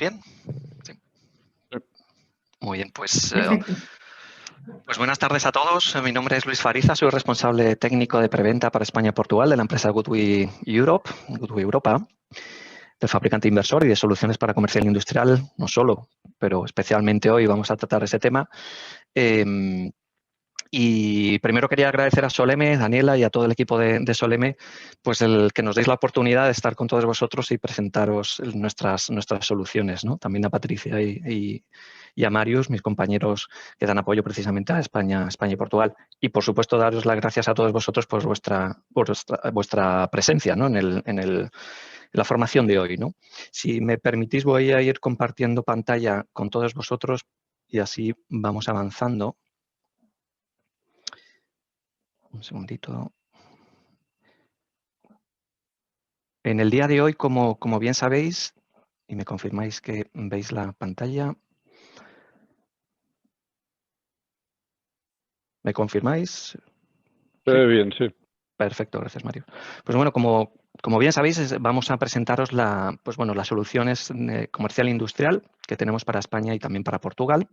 bien? Sí. Muy bien, pues Perfecto. buenas tardes a todos. Mi nombre es Luis Fariza, soy responsable técnico de preventa para España y Portugal de la empresa Goodwe Europe, Goodwe Europa, del fabricante inversor y de soluciones para comercial e industrial, no solo, pero especialmente hoy vamos a tratar ese tema. Y primero quería agradecer a Soleme, Daniela y a todo el equipo de Soleme, pues el que nos deis la oportunidad de estar con todos vosotros y presentaros nuestras soluciones, ¿no? También a Patricia y a Marius, mis compañeros que dan apoyo precisamente a España y Portugal. Y por supuesto daros las gracias a todos vosotros por vuestra presencia, ¿no? en la formación de hoy, ¿no? Si me permitís, voy a ir compartiendo pantalla con todos vosotros y así vamos avanzando. Un segundito. En el día de hoy, como bien sabéis, y me confirmáis que veis la pantalla. ¿Me confirmáis? Se ve bien, sí. Perfecto, gracias, Mario. Pues bueno, como bien sabéis, vamos a presentaros las soluciones comercial e industrial que tenemos para España y también para Portugal.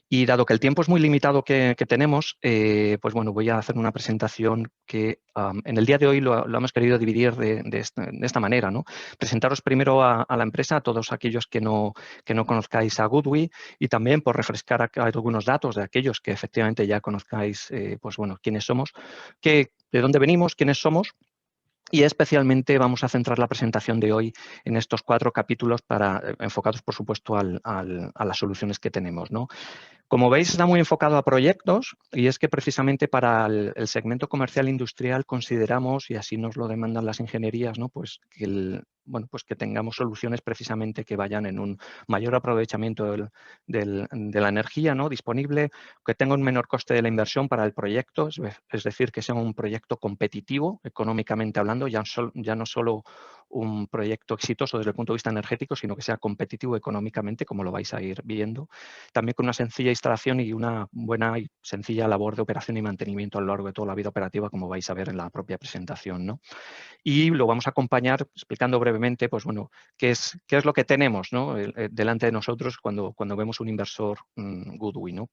Y dado que el tiempo es muy limitado que tenemos, pues bueno, voy a hacer una presentación que en el día de hoy lo hemos querido dividir de esta manera, ¿no? Presentaros primero a la empresa, a todos aquellos que no conozcáis a Goodwe, y también por refrescar algunos datos de aquellos que efectivamente ya conozcáis, pues bueno, quiénes somos, de dónde venimos, quiénes somos. Y especialmente vamos a centrar la presentación de hoy en estos 4 capítulos enfocados, por supuesto, a las soluciones que tenemos, ¿no? Como veis, está muy enfocado a proyectos y es que precisamente para el segmento comercial industrial consideramos, y así nos lo demandan las ingenierías, ¿no? Pues que tengamos soluciones precisamente que vayan en un mayor aprovechamiento de la energía, ¿no? Disponible, que tenga un menor coste de la inversión para el proyecto, es decir, que sea un proyecto competitivo económicamente hablando, ya no solo un proyecto exitoso desde el punto de vista energético, sino que sea competitivo económicamente, como lo vais a ir viendo. También con una sencilla instalación y una buena y sencilla labor de operación y mantenimiento a lo largo de toda la vida operativa, como vais a ver en la propia presentación, ¿no? Y lo vamos a acompañar explicando brevemente, pues bueno, qué es lo que tenemos, ¿no? Delante de nosotros cuando vemos un inversor Goodwe, ¿no?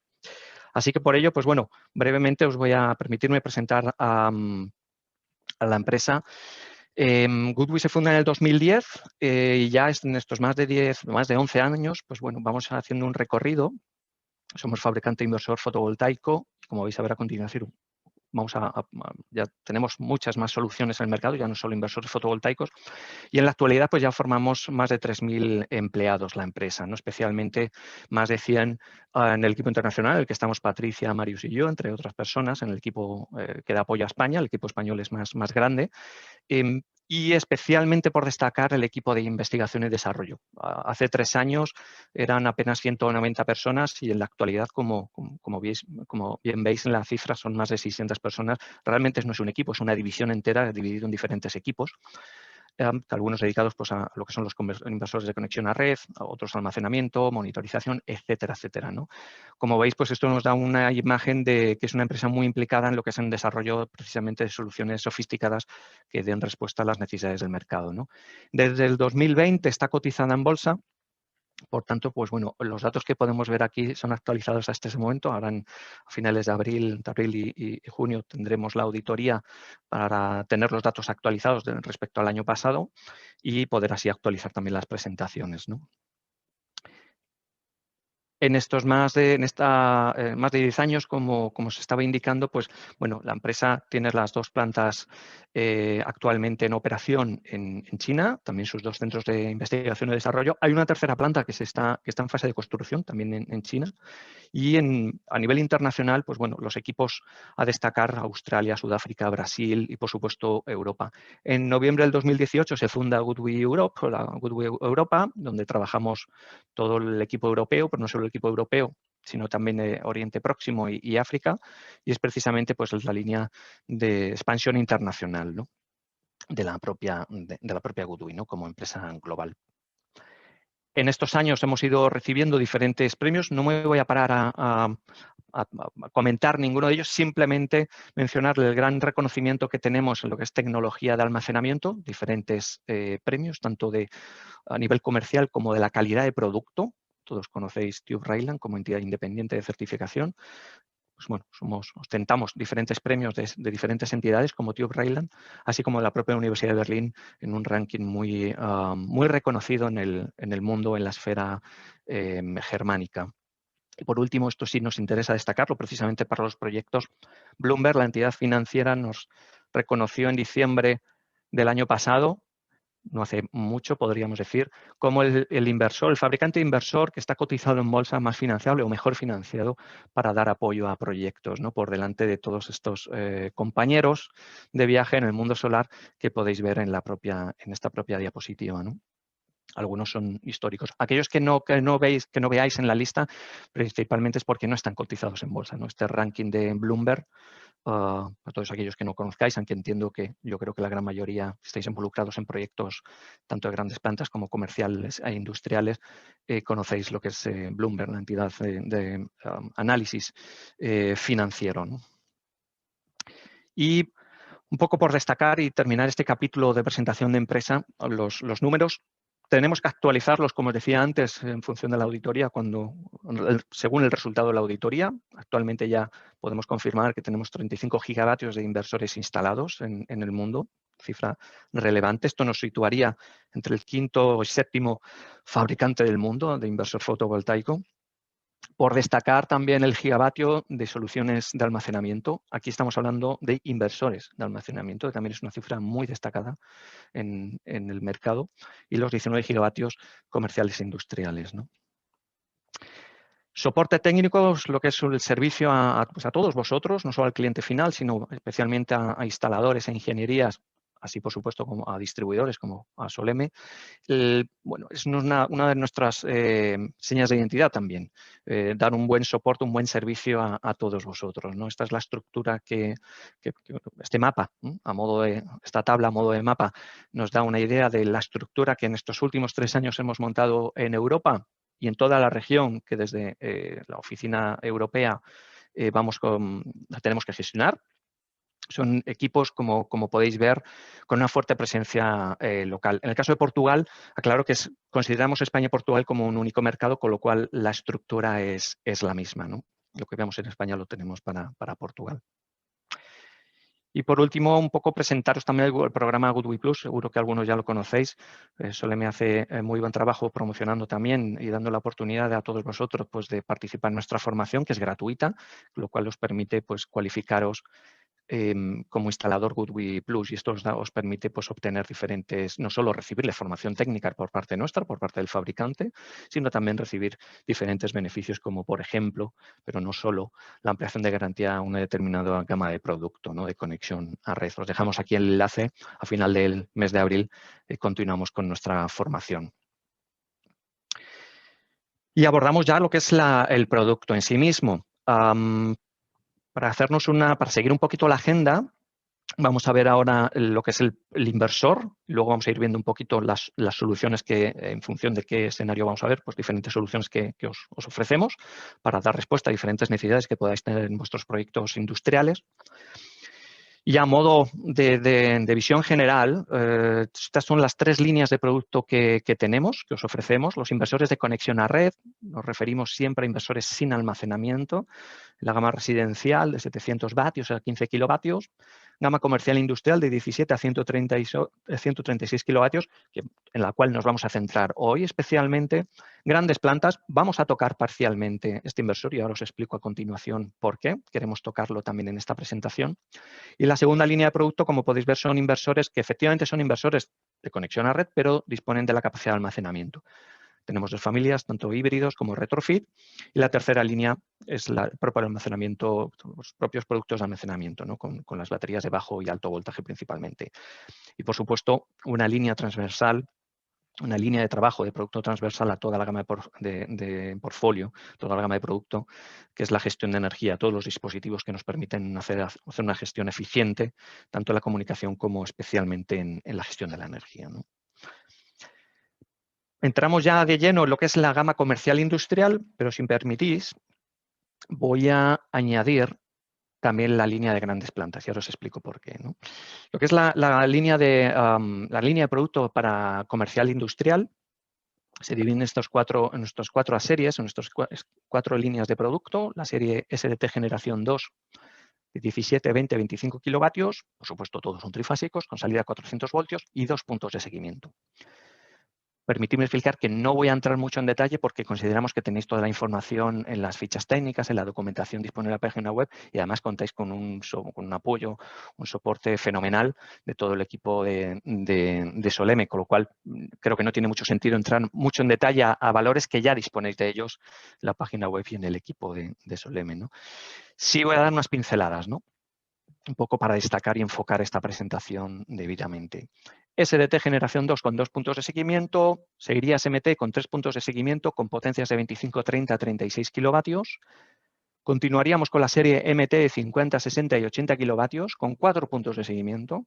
Así que por ello, pues bueno, brevemente os voy a permitirme presentar a la empresa. Goodwe se funda en el 2010 y ya en estos más de 11 años, pues bueno, vamos haciendo un recorrido. Somos fabricante inversor fotovoltaico. Como vais a ver a continuación, ya tenemos muchas más soluciones en el mercado, ya no solo inversores fotovoltaicos. Y en la actualidad pues ya formamos más de 3.000 empleados la empresa, ¿no? Especialmente más de 100 en el equipo internacional, en el que estamos Patricia, Marius y yo, entre otras personas, en el equipo que da apoyo a España. El equipo español es más grande. Y especialmente por destacar el equipo de investigación y desarrollo. Hace 3 años eran apenas 190 personas y en la actualidad, como bien veis en la cifra, son más de 600 personas. Realmente no es un equipo, es una división entera dividido en diferentes equipos. Algunos dedicados pues, a lo que son los inversores de conexión a red, a otros almacenamiento, monitorización, etcétera, etcétera, ¿no? Como veis, pues esto nos da una imagen de que es una empresa muy implicada en lo que es el desarrollo precisamente de soluciones sofisticadas que den respuesta a las necesidades del mercado, ¿no? Desde el 2020 está cotizada en bolsa. Por tanto, pues bueno, los datos que podemos ver aquí son actualizados hasta ese momento. Ahora a finales de abril y junio tendremos la auditoría para tener los datos actualizados respecto al año pasado y poder así actualizar también las presentaciones, ¿no? En estos más de 10 años, como se estaba indicando, pues bueno, la empresa tiene las 2 plantas actualmente en operación en China, también sus 2 centros de investigación y desarrollo. Hay una tercera planta que está en fase de construcción también en China. Y a nivel internacional, pues bueno, los equipos a destacar: Australia, Sudáfrica, Brasil y, por supuesto, Europa. En noviembre del 2018 se funda Goodwe Europe, la Goodwe Europa, donde trabajamos todo el equipo europeo, pero no solo el equipo europeo, sino también Oriente Próximo y África, y es precisamente pues la línea de expansión internacional, ¿no? de la propia Goodwe, ¿no? Como empresa global. En estos años hemos ido recibiendo diferentes premios. No me voy a parar a a comentar ninguno de ellos, simplemente mencionar el gran reconocimiento que tenemos en lo que es tecnología de almacenamiento, diferentes premios, tanto a nivel comercial como de la calidad de producto. Todos conocéis Tube Rayland como entidad independiente de certificación. Pues bueno, ostentamos diferentes premios de diferentes entidades como Tube Rayland, así como la propia Universidad de Berlín en un ranking muy, muy reconocido en el mundo, en la esfera germánica. Y por último, esto sí nos interesa destacarlo precisamente para los proyectos. Bloomberg, la entidad financiera, nos reconoció en diciembre del año pasado, no hace mucho, podríamos decir, como el inversor, el fabricante inversor que está cotizado en bolsa más financiable o mejor financiado para dar apoyo a proyectos, ¿no? Por delante de todos estos compañeros de viaje en el mundo solar que podéis ver en esta propia diapositiva, ¿no? Algunos son históricos. Aquellos que no veáis en la lista, principalmente es porque no están cotizados en bolsa, ¿no? Este ranking de Bloomberg, a todos aquellos que no conozcáis, aunque entiendo que yo creo que la gran mayoría estáis involucrados en proyectos tanto de grandes plantas como comerciales e industriales, conocéis lo que es Bloomberg, la entidad de análisis financiero, ¿no? Y un poco por destacar y terminar este capítulo de presentación de empresa, los números tenemos que actualizarlos, como os decía antes, en función de la auditoría, según el resultado de la auditoría. Actualmente ya podemos confirmar que tenemos 35 gigavatios de inversores instalados en el mundo, cifra relevante. Esto nos situaría entre el quinto y séptimo fabricante del mundo de inversor fotovoltaico. Por destacar también el gigavatio de soluciones de almacenamiento. Aquí estamos hablando de inversores de almacenamiento, que también es una cifra muy destacada en el mercado, y los 19 gigavatios comerciales e industriales, ¿no? Soporte técnico es lo que es el servicio a todos vosotros, no solo al cliente final, sino especialmente a instaladores e ingenierías, así por supuesto como a distribuidores como a Soleme. Bueno, es una de nuestras señas de identidad también, dar un buen soporte, un buen servicio a todos vosotros, ¿no? Esta es la estructura este mapa, ¿no? Esta tabla a modo de mapa nos da una idea de la estructura que en estos últimos 3 años hemos montado en Europa y en toda la región que desde la oficina europea la tenemos que gestionar. Son equipos, como podéis ver, con una fuerte presencia local. En el caso de Portugal, aclaro que consideramos España y Portugal como un único mercado, con lo cual la estructura es la misma, ¿no? Lo que vemos en España lo tenemos para Portugal. Y por último, un poco presentaros también el programa Goodwill Plus, seguro que algunos ya lo conocéis. Soleme hace muy buen trabajo promocionando también y dando la oportunidad a todos vosotros pues, de participar en nuestra formación, que es gratuita, lo cual os permite pues, cualificaros como instalador Goodwill Plus, y esto os permite pues, obtener diferentes, no solo recibir la formación técnica por parte nuestra, por parte del fabricante, sino también recibir diferentes beneficios como, por ejemplo, pero no solo, la ampliación de garantía a una determinada gama de producto, ¿no? De conexión a red. Os dejamos aquí el enlace. A final del mes de abril continuamos con nuestra formación. Y abordamos ya lo que es el producto en sí mismo. Para seguir un poquito la agenda, vamos a ver ahora lo que es el inversor. Luego vamos a ir viendo un poquito las soluciones que, en función de qué escenario vamos a ver, pues diferentes soluciones que os ofrecemos para dar respuesta a diferentes necesidades que podáis tener en vuestros proyectos industriales. Y a modo de visión general, estas son las 3 líneas de producto que tenemos, que os ofrecemos. Los inversores de conexión a red, nos referimos siempre a inversores sin almacenamiento, la gama residencial de 700 vatios a 15 kilovatios, gama comercial industrial de 17 a 136 kilovatios, en la cual nos vamos a centrar hoy especialmente. Grandes plantas, vamos a tocar parcialmente este inversor y ahora os explico a continuación por qué. Queremos tocarlo también en esta presentación. Y la segunda línea de producto, como podéis ver, son inversores que efectivamente son inversores de conexión a red, pero disponen de la capacidad de almacenamiento. Tenemos 2 familias, tanto híbridos como retrofit. Y la tercera línea es el propio almacenamiento, los propios productos de almacenamiento, ¿no? Con las baterías de bajo y alto voltaje principalmente. Y, por supuesto, una línea transversal, una línea de trabajo de producto transversal a toda la gama de portfolio, toda la gama de producto, que es la gestión de energía, todos los dispositivos que nos permiten hacer una gestión eficiente, tanto en la comunicación como especialmente en la gestión de la energía, ¿no? Entramos ya de lleno en lo que es la gama comercial industrial, pero si me permitís, voy a añadir también la línea de grandes plantas. Y ahora os explico por qué, ¿no? Lo que es la línea de producto para comercial industrial se divide en estas cuatro series, en estas cuatro líneas de producto. La serie SDT Generación 2, de 17, 20, 25 kilovatios. Por supuesto, todos son trifásicos, con salida a 400 voltios y 2 puntos de seguimiento. Permitidme explicar que no voy a entrar mucho en detalle porque consideramos que tenéis toda la información en las fichas técnicas, en la documentación disponible en la página web y además contáis con un apoyo, un soporte fenomenal de todo el equipo de Soleme, con lo cual creo que no tiene mucho sentido entrar mucho en detalle a valores que ya disponéis de ellos en la página web y en el equipo de Soleme, ¿no? Sí voy a dar unas pinceladas, ¿no? Un poco para destacar y enfocar esta presentación debidamente. SDT Generación 2 con 2 puntos de seguimiento, seguiría SMT con 3 puntos de seguimiento con potencias de 25, 30, 36 kilovatios. Continuaríamos con la serie MT de 50, 60 y 80 kilovatios con 4 puntos de seguimiento.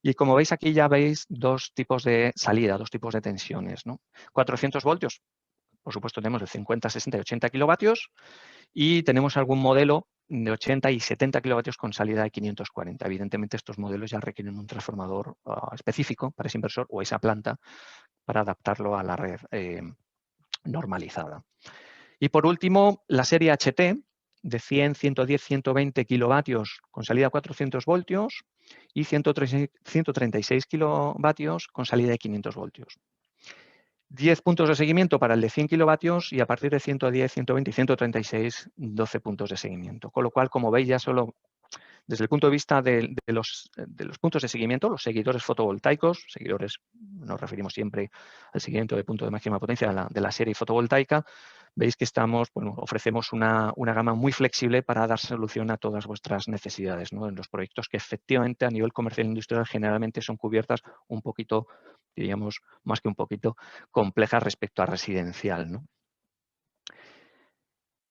Y como veis aquí ya veis dos tipos de salida, dos tipos de tensiones, ¿no? 400 voltios, por supuesto tenemos de 50, 60 y 80 kilovatios. Y tenemos algún modelo de 80 y 70 kilovatios con salida de 540. Evidentemente, estos modelos ya requieren un transformador específico para ese inversor o esa planta para adaptarlo a la red normalizada. Y por último, la serie HT de 100, 110, 120 kilovatios con salida a 400 voltios y 136 kilovatios con salida de 500 voltios. 10 puntos de seguimiento para el de 100 kilovatios y a partir de 110, 120 y 136, 12 puntos de seguimiento. Con lo cual, como veis, ya solo desde el punto de vista de los puntos de seguimiento, los seguidores fotovoltaicos, seguidores, nos referimos siempre al seguimiento de punto de máxima potencia de la serie fotovoltaica, veis que ofrecemos una gama muy flexible para dar solución a todas vuestras necesidades, ¿no? En los proyectos que efectivamente a nivel comercial e industrial generalmente son cubiertas un poquito, diríamos, más que un poquito, complejas respecto a residencial, ¿no?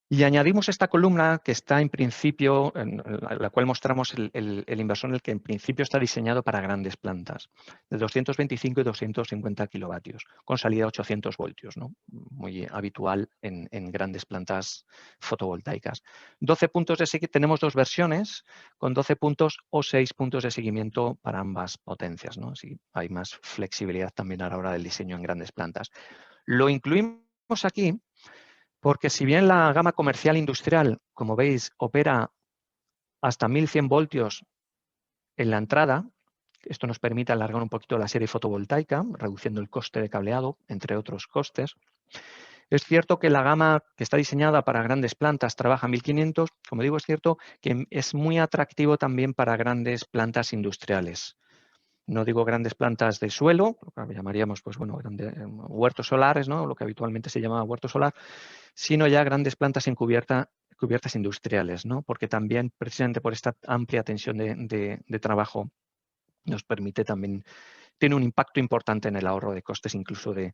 Y añadimos esta columna que está en principio, en la cual mostramos el inversor en el que en principio está diseñado para grandes plantas, de 225 y 250 kilovatios, con salida a 800 voltios, ¿no? Muy habitual en grandes plantas fotovoltaicas. 12 puntos de seguimiento, tenemos dos versiones con 12 puntos o 6 puntos de seguimiento para ambas potencias, ¿no? Así hay más flexibilidad también a la hora del diseño en grandes plantas. Lo incluimos aquí porque si bien la gama comercial industrial, como veis, opera hasta 1100 voltios en la entrada, esto nos permite alargar un poquito la serie fotovoltaica, reduciendo el coste de cableado, entre otros costes. Es cierto que la gama que está diseñada para grandes plantas trabaja a 1500. Como digo, es cierto que es muy atractivo también para grandes plantas industriales. No digo grandes plantas de suelo, lo que llamaríamos huertos solares, ¿no? Lo que habitualmente se llama huerto solar, sino ya grandes plantas en cubiertas industriales, ¿no? Porque también, precisamente por esta amplia tensión de trabajo, nos permite también, tiene un impacto importante en el ahorro de costes, incluso de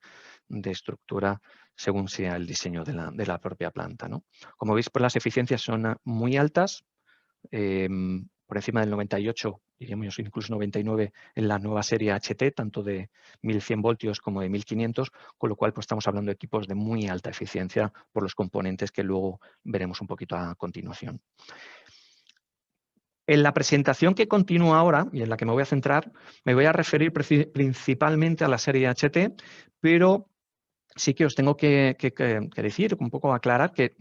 estructura, según sea el diseño de la propia planta, ¿no? Como veis, pues las eficiencias son muy altas, por encima del 98, diríamos incluso 99 en la nueva serie HT, tanto de 1100 voltios como de 1500, con lo cual pues, estamos hablando de equipos de muy alta eficiencia por los componentes que luego veremos un poquito a continuación. En la presentación que continúa ahora y en la que me voy a centrar, me voy a referir principalmente a la serie HT, pero sí que os tengo que decir, un poco aclarar, que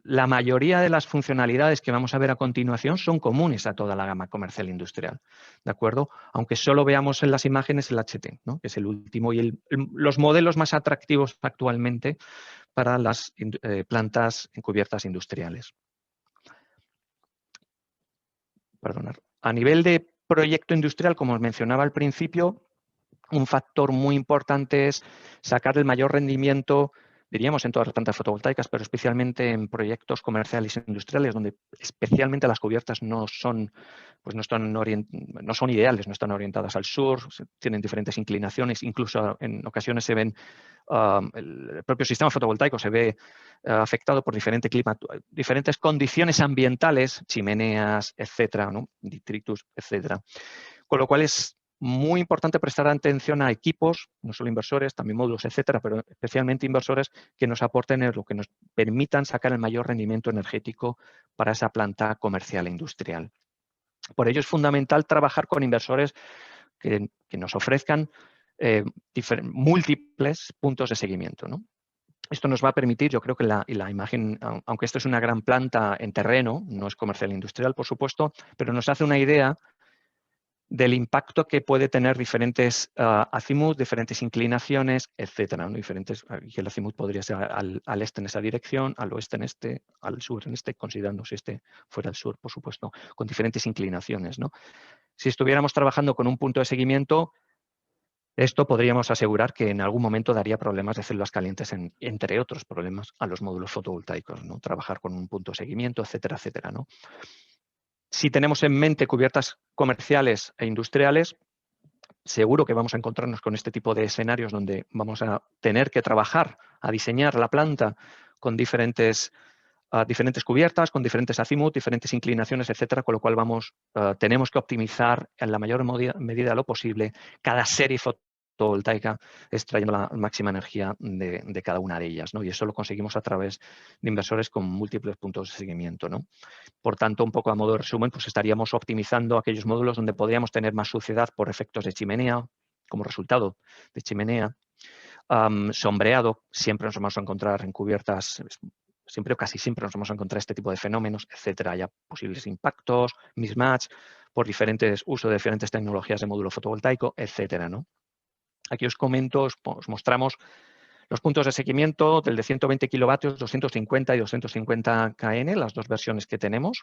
la mayoría de las funcionalidades que vamos a ver a continuación son comunes a toda la gama comercial industrial, ¿de acuerdo? Aunque solo veamos en las imágenes el HT, ¿no? Que es el último y los modelos más atractivos actualmente para las plantas encubiertas industriales. Perdonad. A nivel de proyecto industrial, como os mencionaba al principio, un factor muy importante es sacar el mayor rendimiento, diríamos en todas las plantas fotovoltaicas, pero especialmente en proyectos comerciales e industriales, donde especialmente las cubiertas no son ideales, no están orientadas al sur, tienen diferentes inclinaciones, incluso en ocasiones se ven, el propio sistema fotovoltaico se ve afectado por diferentes condiciones ambientales, chimeneas, etcétera, ¿no? Detritus, etcétera. Con lo cual es muy importante prestar atención a equipos, no solo inversores, también módulos, etcétera, pero especialmente inversores que nos aporten lo que nos permitan sacar el mayor rendimiento energético para esa planta comercial e industrial. Por ello es fundamental trabajar con inversores que nos ofrezcan múltiples puntos de seguimiento, ¿no? Esto nos va a permitir, yo creo que la imagen, aunque esto es una gran planta en terreno, no es comercial e industrial, por supuesto, pero nos hace una idea del impacto que puede tener diferentes azimut, diferentes inclinaciones, etcétera, ¿no? Y el azimut podría ser al este en esa dirección, al oeste en este, al sur en este, considerando si este fuera el sur, por supuesto, con diferentes inclinaciones, ¿no? Si estuviéramos trabajando con un punto de seguimiento, esto podríamos asegurar que en algún momento daría problemas de células calientes, entre otros problemas, a los módulos fotovoltaicos, ¿no? Trabajar con un punto de seguimiento, etcétera, etcétera, ¿no? Si tenemos en mente cubiertas comerciales e industriales, seguro que vamos a encontrarnos con este tipo de escenarios donde vamos a tener que trabajar, a diseñar la planta con diferentes cubiertas, con diferentes azimut, diferentes inclinaciones, etcétera, con lo cual tenemos que optimizar en la mayor medida lo posible cada serie fotovoltaica extrayendo la máxima energía de cada una de ellas, ¿no? Y eso lo conseguimos a través de inversores con múltiples puntos de seguimiento, ¿no? Por tanto, un poco a modo de resumen, pues estaríamos optimizando aquellos módulos donde podríamos tener más suciedad por efectos de chimenea, como resultado de chimenea. Sombreado, siempre nos vamos a encontrar en cubiertas, siempre o casi siempre nos vamos a encontrar este tipo de fenómenos, etcétera. Haya posibles impactos, mismatch, por uso de diferentes tecnologías de módulo fotovoltaico, etcétera, ¿no? Aquí os comento, os mostramos los puntos de seguimiento del de 120 kilovatios, 250 y 250 kN, las dos versiones que tenemos,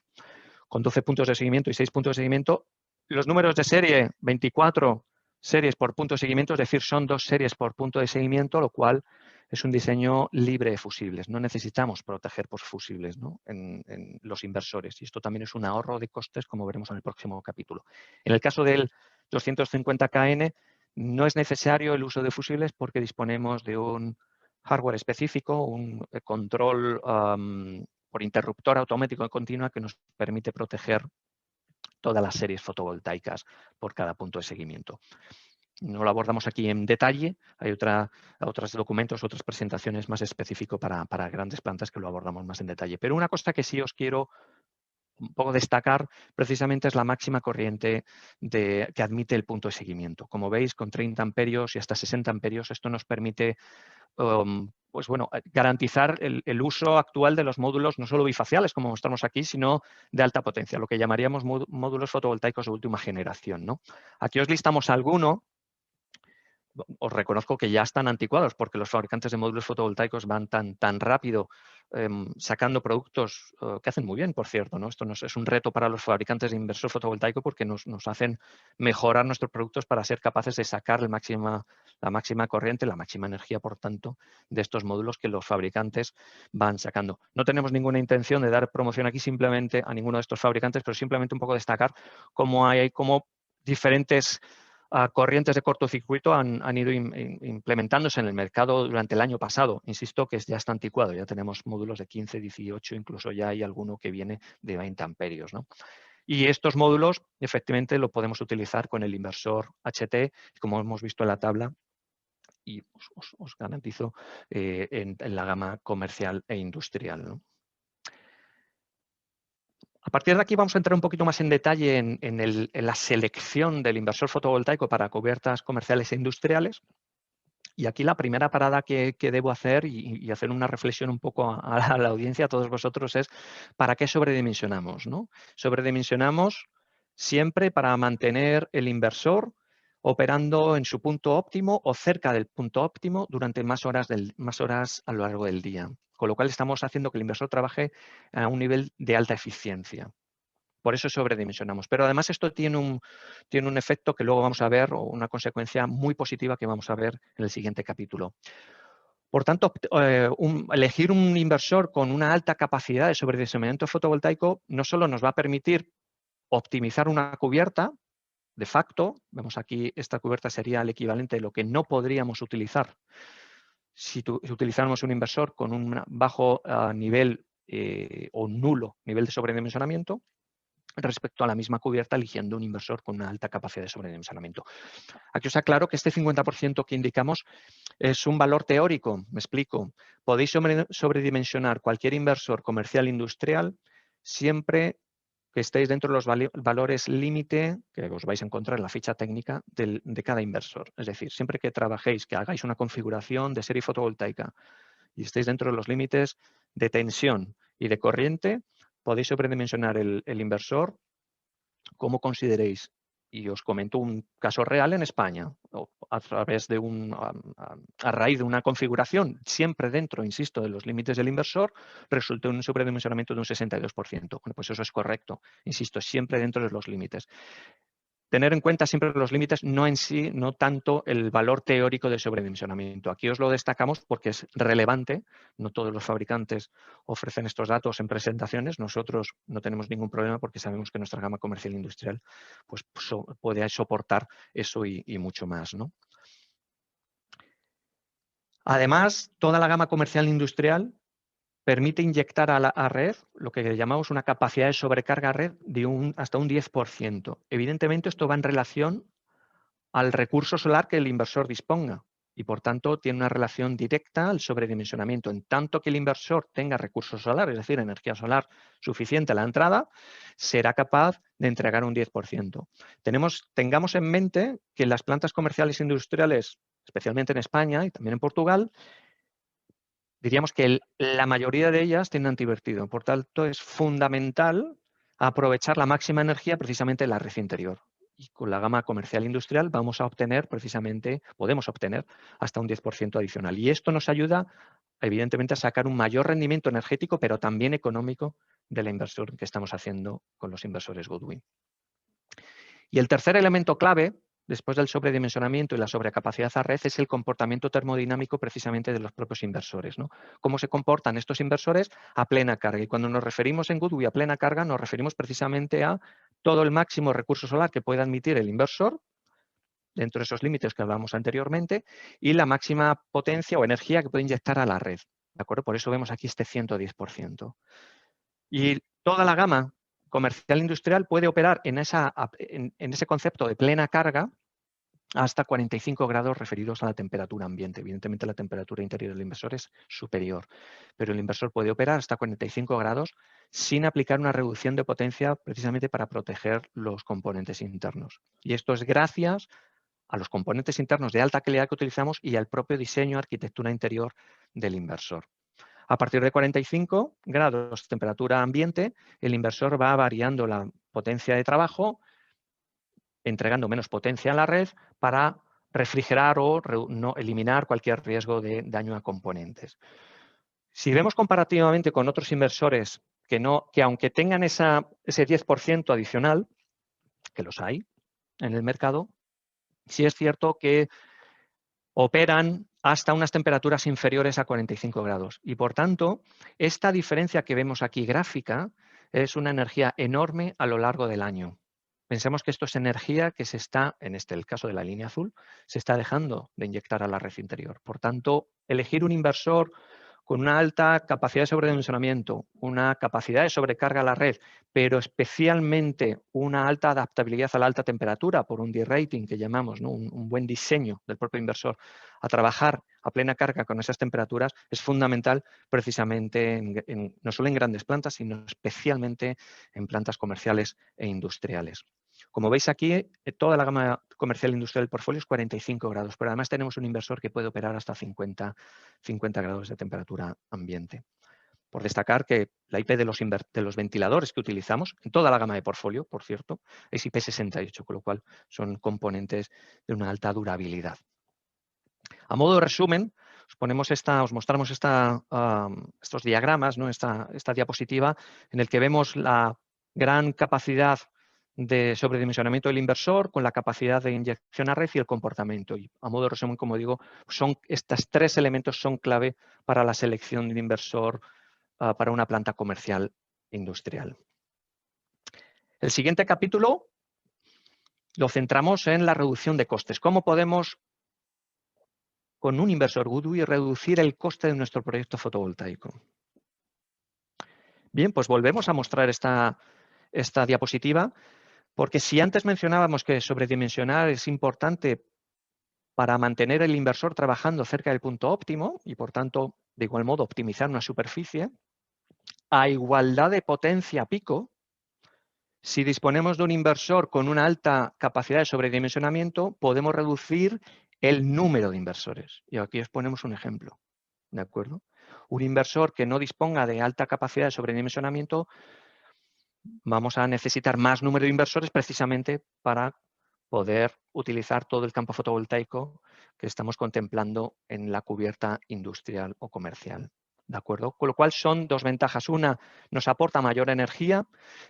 con 12 puntos de seguimiento y 6 puntos de seguimiento. Los números de serie, 24 series por punto de seguimiento, es decir, son 2 series por punto de seguimiento, lo cual es un diseño libre de fusibles. No necesitamos proteger por fusibles, ¿no? en los inversores. Y esto también es un ahorro de costes, como veremos en el próximo capítulo. En el caso del 250 kN, no es necesario el uso de fusibles porque disponemos de un hardware específico, un control por interruptor automático continua que nos permite proteger todas las series fotovoltaicas por cada punto de seguimiento. No lo abordamos aquí en detalle, hay otros documentos, otras presentaciones más específicos para grandes plantas que lo abordamos más en detalle. Pero una cosa que sí os quiero un poco destacar precisamente es la máxima corriente que admite el punto de seguimiento. Como veis, con 30 amperios y hasta 60 amperios, esto nos permite pues bueno, garantizar el uso actual de los módulos no solo bifaciales, como mostramos aquí, sino de alta potencia, lo que llamaríamos módulos fotovoltaicos de última generación, ¿no? Aquí os listamos alguno. Os reconozco que ya están anticuados porque los fabricantes de módulos fotovoltaicos van tan rápido sacando productos que hacen muy bien, por cierto, ¿no? Esto es un reto para los fabricantes de inversor fotovoltaico porque nos hacen mejorar nuestros productos para ser capaces de sacar la máxima corriente, la máxima energía, por tanto, de estos módulos que los fabricantes van sacando. No tenemos ninguna intención de dar promoción aquí simplemente a ninguno de estos fabricantes, pero simplemente un poco destacar cómo hay diferentes corrientes de cortocircuito han ido implementándose en el mercado durante el año pasado. Insisto que ya está anticuado, ya tenemos módulos de 15, 18, incluso ya hay alguno que viene de 20 amperios, ¿no? Y estos módulos, efectivamente, lo podemos utilizar con el inversor HT, como hemos visto en la tabla, y os garantizo en la gama comercial e industrial, ¿no? A partir de aquí vamos a entrar un poquito más en detalle en la selección del inversor fotovoltaico para cubiertas comerciales e industriales. Y aquí la primera parada que debo hacer y hacer una reflexión un poco a la audiencia, a todos vosotros, es ¿para qué sobredimensionamos, ¿no? Sobredimensionamos siempre para mantener el inversor operando en su punto óptimo o cerca del punto óptimo durante más horas a lo largo del día. Con lo cual estamos haciendo que el inversor trabaje a un nivel de alta eficiencia. Por eso sobredimensionamos. Pero además esto tiene un efecto que luego vamos a ver, o una consecuencia muy positiva que vamos a ver en el siguiente capítulo. Por tanto, elegir un inversor con una alta capacidad de sobredimensionamiento fotovoltaico no solo nos va a permitir optimizar una cubierta, de facto, vemos aquí, esta cubierta sería el equivalente de lo que no podríamos utilizar si utilizáramos un inversor con un bajo nivel o nulo nivel de sobredimensionamiento. respecto a la misma cubierta eligiendo un inversor con una alta capacidad de sobredimensionamiento. Aquí os aclaro que este 50% que indicamos es un valor teórico, me explico. Podéis sobredimensionar cualquier inversor comercial industrial siempre que estéis dentro de los valores límite que os vais a encontrar en la ficha técnica de cada inversor. Es decir, siempre que trabajéis, que hagáis una configuración de serie fotovoltaica y estéis dentro de los límites de tensión y de corriente, podéis sobredimensionar el inversor como consideréis. Y os comento un caso real en España, a través de a raíz de una configuración, siempre dentro, insisto, de los límites del inversor, resultó un sobredimensionamiento de un 62%. Bueno, pues eso es correcto, insisto, siempre dentro de los límites. Tener en cuenta siempre los límites, no en sí, no tanto el valor teórico del sobredimensionamiento. Aquí os lo destacamos porque es relevante. No todos los fabricantes ofrecen estos datos en presentaciones. Nosotros no tenemos ningún problema porque sabemos que nuestra gama comercial industrial pues, puede soportar eso y mucho más, ¿no? Además, toda la gama comercial industrial permite inyectar a la red lo que llamamos una capacidad de sobrecarga a red de hasta un 10%. Evidentemente, esto va en relación al recurso solar que el inversor disponga y, por tanto, tiene una relación directa al sobredimensionamiento. En tanto que el inversor tenga recursos solar, es decir, energía solar suficiente a la entrada, será capaz de entregar un 10%. Tengamos en mente que las plantas comerciales industriales, especialmente en España y también en Portugal, diríamos que la mayoría de ellas tienen antivertido. Por tanto, es fundamental aprovechar la máxima energía precisamente en la red interior. Y con la gama comercial industrial vamos a obtener podemos obtener hasta un 10% adicional. Y esto nos ayuda, evidentemente, a sacar un mayor rendimiento energético, pero también económico de la inversión que estamos haciendo con los inversores Goodwin. Y el tercer elemento clave, después del sobredimensionamiento y la sobrecapacidad a red, es el comportamiento termodinámico precisamente de los propios inversores, ¿no? Cómo se comportan estos inversores a plena carga. Y cuando nos referimos en Goodwin a plena carga, nos referimos precisamente a todo el máximo recurso solar que pueda admitir el inversor, dentro de esos límites que hablamos anteriormente, y la máxima potencia o energía que puede inyectar a la red. ¿De acuerdo? Por eso vemos aquí este 110%. Y toda la gama comercial industrial puede operar en ese concepto de plena carga hasta 45 grados referidos a la temperatura ambiente. Evidentemente, la temperatura interior del inversor es superior, pero el inversor puede operar hasta 45 grados sin aplicar una reducción de potencia precisamente para proteger los componentes internos. Y esto es gracias a los componentes internos de alta calidad que utilizamos y al propio diseño, arquitectura interior del inversor. A partir de 45 grados de temperatura ambiente, el inversor va variando la potencia de trabajo, entregando menos potencia a la red para refrigerar o eliminar cualquier riesgo de daño a componentes. Si vemos comparativamente con otros inversores que aunque tengan ese 10% adicional, que los hay en el mercado, sí es cierto que operan hasta unas temperaturas inferiores a 45 grados. Y por tanto, esta diferencia que vemos aquí gráfica es una energía enorme a lo largo del año. Pensemos que esto es energía que en el caso de la línea azul, se está dejando de inyectar a la red interior. Por tanto, elegir un inversor con una alta capacidad de sobredimensionamiento, una capacidad de sobrecarga a la red, pero especialmente una alta adaptabilidad a la alta temperatura por un D-rating que llamamos, ¿no? un buen diseño del propio inversor a trabajar a plena carga con esas temperaturas, es fundamental precisamente no solo en grandes plantas, sino especialmente en plantas comerciales e industriales. Como veis aquí, toda la gama comercial industrial del portfolio es 45 grados, pero además tenemos un inversor que puede operar hasta 50 grados de temperatura ambiente. Por destacar que la IP de los ventiladores que utilizamos, en toda la gama de portfolio, por cierto, es IP68, con lo cual son componentes de una alta durabilidad. A modo de resumen, os mostramos estos diagramas, ¿no? esta diapositiva, en el que vemos la gran capacidad de sobredimensionamiento del inversor con la capacidad de inyección a red y el comportamiento. Y a modo de resumen, como digo, estos tres elementos son clave para la selección de un inversor para una planta comercial industrial. El siguiente capítulo lo centramos en la reducción de costes. ¿Cómo podemos, con un inversor Goodwin, reducir el coste de nuestro proyecto fotovoltaico? Bien, pues volvemos a mostrar esta esta diapositiva, porque si antes mencionábamos que sobredimensionar es importante para mantener el inversor trabajando cerca del punto óptimo y, por tanto, de igual modo, optimizar una superficie, a igualdad de potencia pico, si disponemos de un inversor con una alta capacidad de sobredimensionamiento, podemos reducir el número de inversores. Y aquí os ponemos un ejemplo, ¿de acuerdo? Un inversor que no disponga de alta capacidad de sobredimensionamiento, vamos a necesitar más número de inversores precisamente para poder utilizar todo el campo fotovoltaico que estamos contemplando en la cubierta industrial o comercial. ¿De acuerdo? Con lo cual son dos ventajas. Una, nos aporta mayor energía,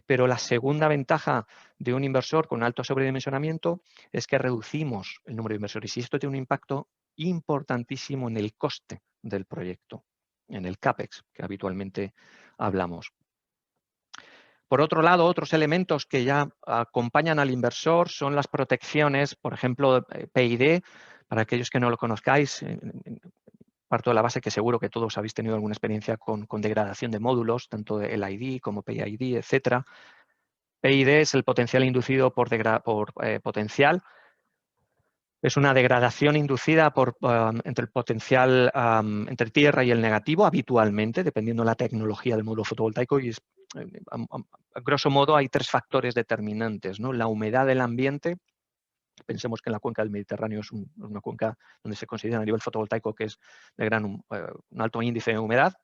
pero la segunda ventaja de un inversor con alto sobredimensionamiento es que reducimos el número de inversores y esto tiene un impacto importantísimo en el coste del proyecto, en el CAPEX que habitualmente hablamos. Por otro lado, otros elementos que ya acompañan al inversor son las protecciones, por ejemplo, PID. Para aquellos que no lo conozcáis, parto de la base que seguro que todos habéis tenido alguna experiencia con degradación de módulos, tanto de LID como PID, etc. PID es el potencial inducido por potencial. Es una degradación inducida entre el potencial entre tierra y el negativo, habitualmente, dependiendo de la tecnología del módulo fotovoltaico. Y a grosso modo hay tres factores determinantes, ¿no? La humedad del ambiente. Pensemos que en la cuenca del Mediterráneo es una cuenca donde se considera a nivel fotovoltaico que es de un alto índice de humedad.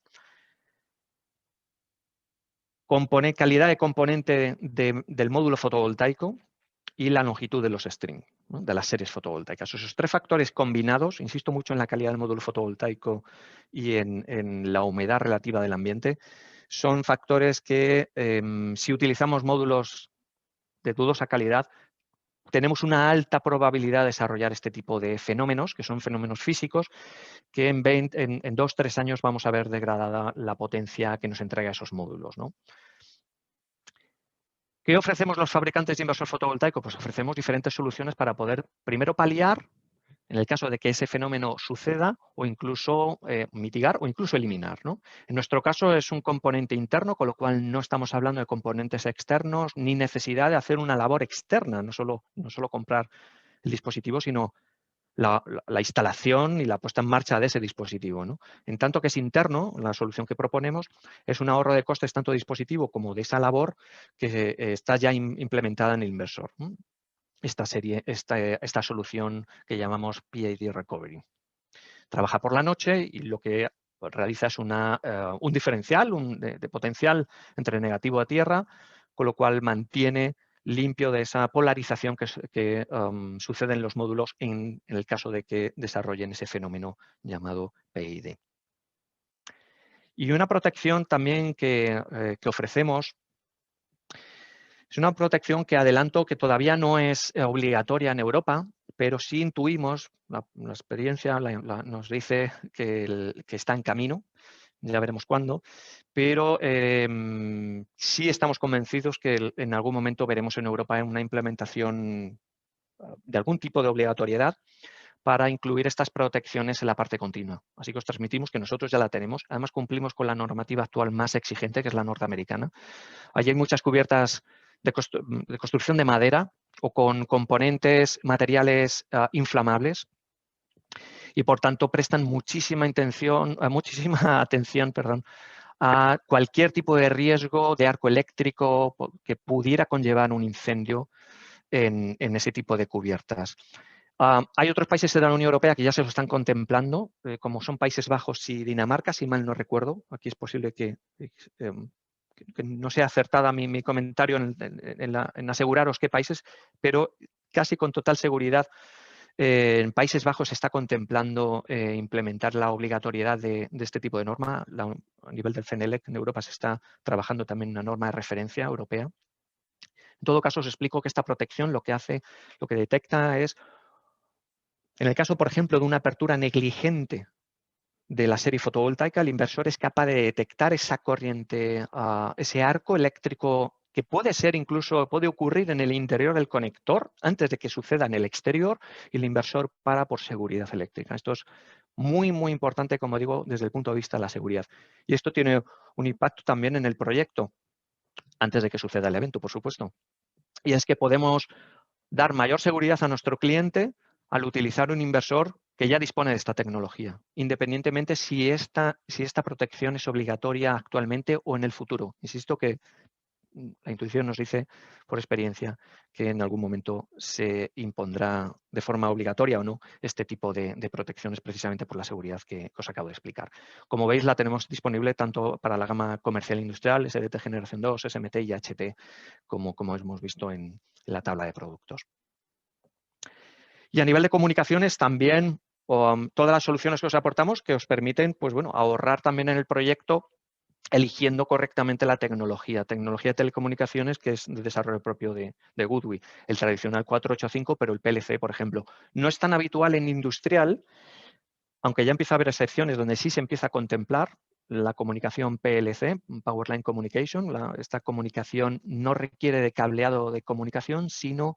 Calidad de componente del módulo fotovoltaico y la longitud de los strings, ¿no? De las series fotovoltaicas. Esos tres factores combinados, insisto mucho en la calidad del módulo fotovoltaico y en la humedad relativa del ambiente, son factores que si utilizamos módulos de dudosa calidad, tenemos una alta probabilidad de desarrollar este tipo de fenómenos, que son fenómenos físicos, que en 2-3 años vamos a ver degradada la potencia que nos entrega esos módulos, ¿no? ¿Qué ofrecemos los fabricantes de inversor fotovoltaico? Pues ofrecemos diferentes soluciones para poder primero paliar en el caso de que ese fenómeno suceda o incluso mitigar o incluso eliminar, ¿no? En nuestro caso es un componente interno, con lo cual no estamos hablando de componentes externos ni necesidad de hacer una labor externa, no solo comprar el dispositivo, sino la instalación y la puesta en marcha de ese dispositivo, ¿no? En tanto que es interno, la solución que proponemos es un ahorro de costes tanto de dispositivo como de esa labor que está ya implementada en el inversor, ¿no? Esta solución que llamamos PID Recovery. Trabaja por la noche y lo que realiza es un diferencial de potencial entre negativo a tierra, con lo cual mantiene limpio de esa polarización que sucede en los módulos en el caso de que desarrollen ese fenómeno llamado PID. Y una protección también que ofrecemos es una protección que adelanto que todavía no es obligatoria en Europa, pero sí intuimos, la experiencia nos dice que está en camino, ya veremos cuándo, pero sí estamos convencidos que en algún momento veremos en Europa una implementación de algún tipo de obligatoriedad para incluir estas protecciones en la parte continua. Así que os transmitimos que nosotros ya la tenemos. Además, cumplimos con la normativa actual más exigente, que es la norteamericana. Allí hay muchas cubiertas de construcción de madera o con componentes materiales inflamables y, por tanto, prestan muchísima atención a cualquier tipo de riesgo de arco eléctrico que pudiera conllevar un incendio en ese tipo de cubiertas. Hay otros países de la Unión Europea que ya se lo están contemplando, como son Países Bajos y Dinamarca, si mal no recuerdo. Aquí es posible que no sea acertada mi comentario en aseguraros qué países, pero casi con total seguridad en Países Bajos se está contemplando implementar la obligatoriedad de este tipo de norma. A nivel del CNELEC en Europa se está trabajando también una norma de referencia europea. En todo caso, os explico que esta protección lo que detecta es, en el caso, por ejemplo, de una apertura negligente de la serie fotovoltaica, el inversor es capaz de detectar esa corriente, ese arco eléctrico que puede ocurrir en el interior del conector antes de que suceda en el exterior y el inversor para por seguridad eléctrica. Esto es muy, muy importante, como digo, desde el punto de vista de la seguridad. Y esto tiene un impacto también en el proyecto. antes de que suceda el evento, por supuesto. Y es que podemos dar mayor seguridad a nuestro cliente al utilizar un inversor que ya dispone de esta tecnología, independientemente si esta protección es obligatoria actualmente o en el futuro. Insisto que la intuición nos dice, por experiencia, que en algún momento se impondrá de forma obligatoria o no este tipo de protecciones precisamente por la seguridad que os acabo de explicar. Como veis, la tenemos disponible tanto para la gama comercial industrial, SDT Generación 2, SMT y HT, como hemos visto en la tabla de productos. Y a nivel de comunicaciones también todas las soluciones que os aportamos que os permiten pues, bueno, ahorrar también en el proyecto eligiendo correctamente la tecnología de telecomunicaciones que es de desarrollo propio de Goodwi, el tradicional 485, pero el PLC, por ejemplo. No es tan habitual en industrial, aunque ya empieza a haber excepciones donde sí se empieza a contemplar la comunicación PLC, Powerline Communication. Esta comunicación no requiere de cableado de comunicación, sino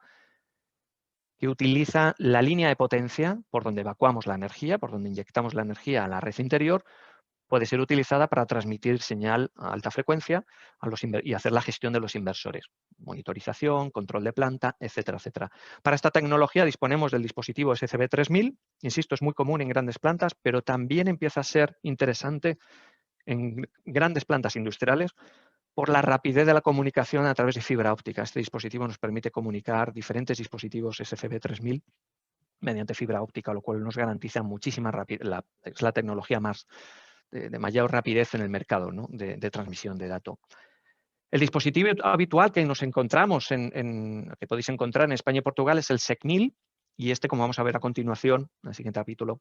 que utiliza la línea de potencia por donde evacuamos la energía, por donde inyectamos la energía a la red interior, puede ser utilizada para transmitir señal a alta frecuencia y hacer la gestión de los inversores. Monitorización, control de planta, etcétera, etcétera. Para esta tecnología disponemos del dispositivo SCB 3000. Insisto, es muy común en grandes plantas, pero también empieza a ser interesante en grandes plantas industriales por la rapidez de la comunicación a través de fibra óptica. Este dispositivo nos permite comunicar diferentes dispositivos SCB 3000 mediante fibra óptica, lo cual nos garantiza muchísima rapidez. Es la tecnología más de mayor rapidez en el mercado, ¿no? de transmisión de datos. El dispositivo habitual que nos encontramos, que podéis encontrar en España y Portugal, es el SEC1000, y este, como vamos a ver a continuación, en el siguiente capítulo,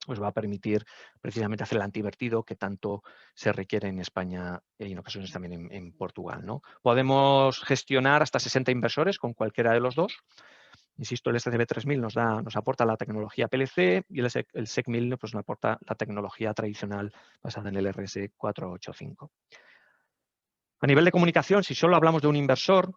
os va a permitir precisamente hacer el antivertido que tanto se requiere en España y en ocasiones también en Portugal, ¿no? Podemos gestionar hasta 60 inversores con cualquiera de los dos. Insisto, el SCB 3000 nos aporta la tecnología PLC y el SEC1000 pues, nos aporta la tecnología tradicional basada en el RS485. A nivel de comunicación, si solo hablamos de un inversor,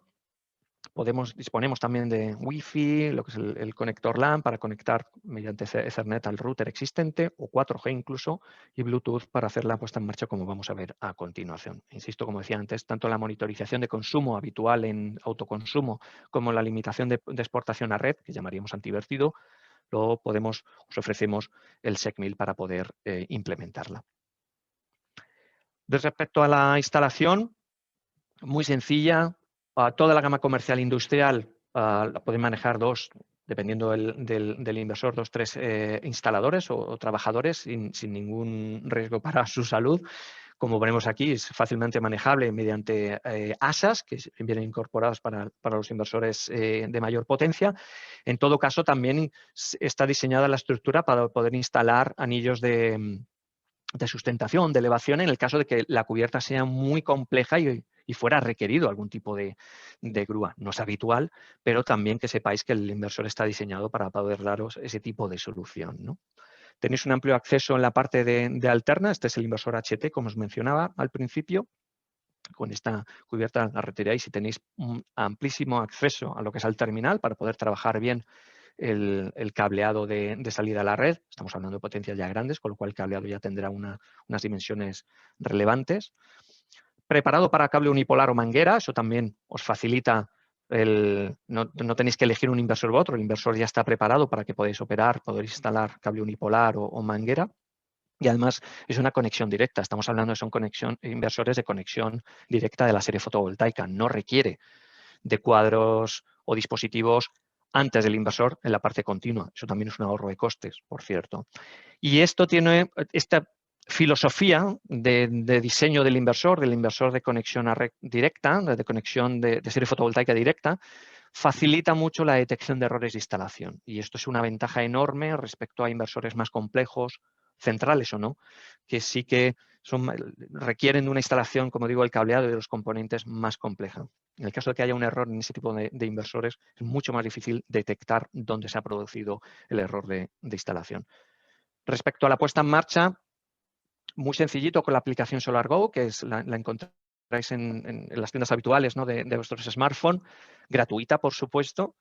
disponemos también de Wi-Fi, lo que es el conector LAN para conectar mediante Ethernet al router existente, o 4G incluso, y Bluetooth para hacer la puesta en marcha, como vamos a ver a continuación. Insisto, como decía antes, tanto la monitorización de consumo habitual en autoconsumo como la limitación de exportación a red, que llamaríamos antivertido, luego os ofrecemos el SEC1000 para poder implementarla. Respecto a la instalación, muy sencilla. Toda la gama comercial industrial la pueden manejar dependiendo del inversor, 2 o 3 instaladores o trabajadores sin ningún riesgo para su salud. Como veremos aquí, es fácilmente manejable mediante ASAs que vienen incorporadas para los inversores de mayor potencia. En todo caso, también está diseñada la estructura para poder instalar anillos de sustentación, de elevación, en el caso de que la cubierta sea muy compleja y fuera requerido algún tipo de grúa. No es habitual, pero también que sepáis que el inversor está diseñado para poder daros ese tipo de solución, ¿no? Tenéis un amplio acceso en la parte de alterna. Este es el inversor HT, como os mencionaba al principio. Con esta cubierta la retiráis y tenéis un amplísimo acceso a lo que es el terminal para poder trabajar bien el cableado de salida a la red. Estamos hablando de potencias ya grandes, con lo cual el cableado ya tendrá unas dimensiones relevantes. Preparado para cable unipolar o manguera, eso también os facilita no tenéis que elegir un inversor u otro, el inversor ya está preparado para que podáis operar, podéis instalar cable unipolar o manguera. Y además es una conexión directa. Estamos hablando de inversores de conexión directa de la serie fotovoltaica. No requiere de cuadros o dispositivos antes del inversor en la parte continua. Eso también es un ahorro de costes, por cierto. Y esto tiene esta filosofía de diseño del inversor de conexión a red directa, de conexión de serie fotovoltaica directa, facilita mucho la detección de errores de instalación. Y esto es una ventaja enorme respecto a inversores más complejos, centrales o no, que sí que requieren de una instalación, como digo, el cableado de los componentes más compleja. En el caso de que haya un error en ese tipo de inversores, es mucho más difícil detectar dónde se ha producido el error de instalación. Respecto a la puesta en marcha, muy sencillito con la aplicación SolarGo, que la encontráis en las tiendas habituales, ¿no? de vuestros smartphones, gratuita, por supuesto,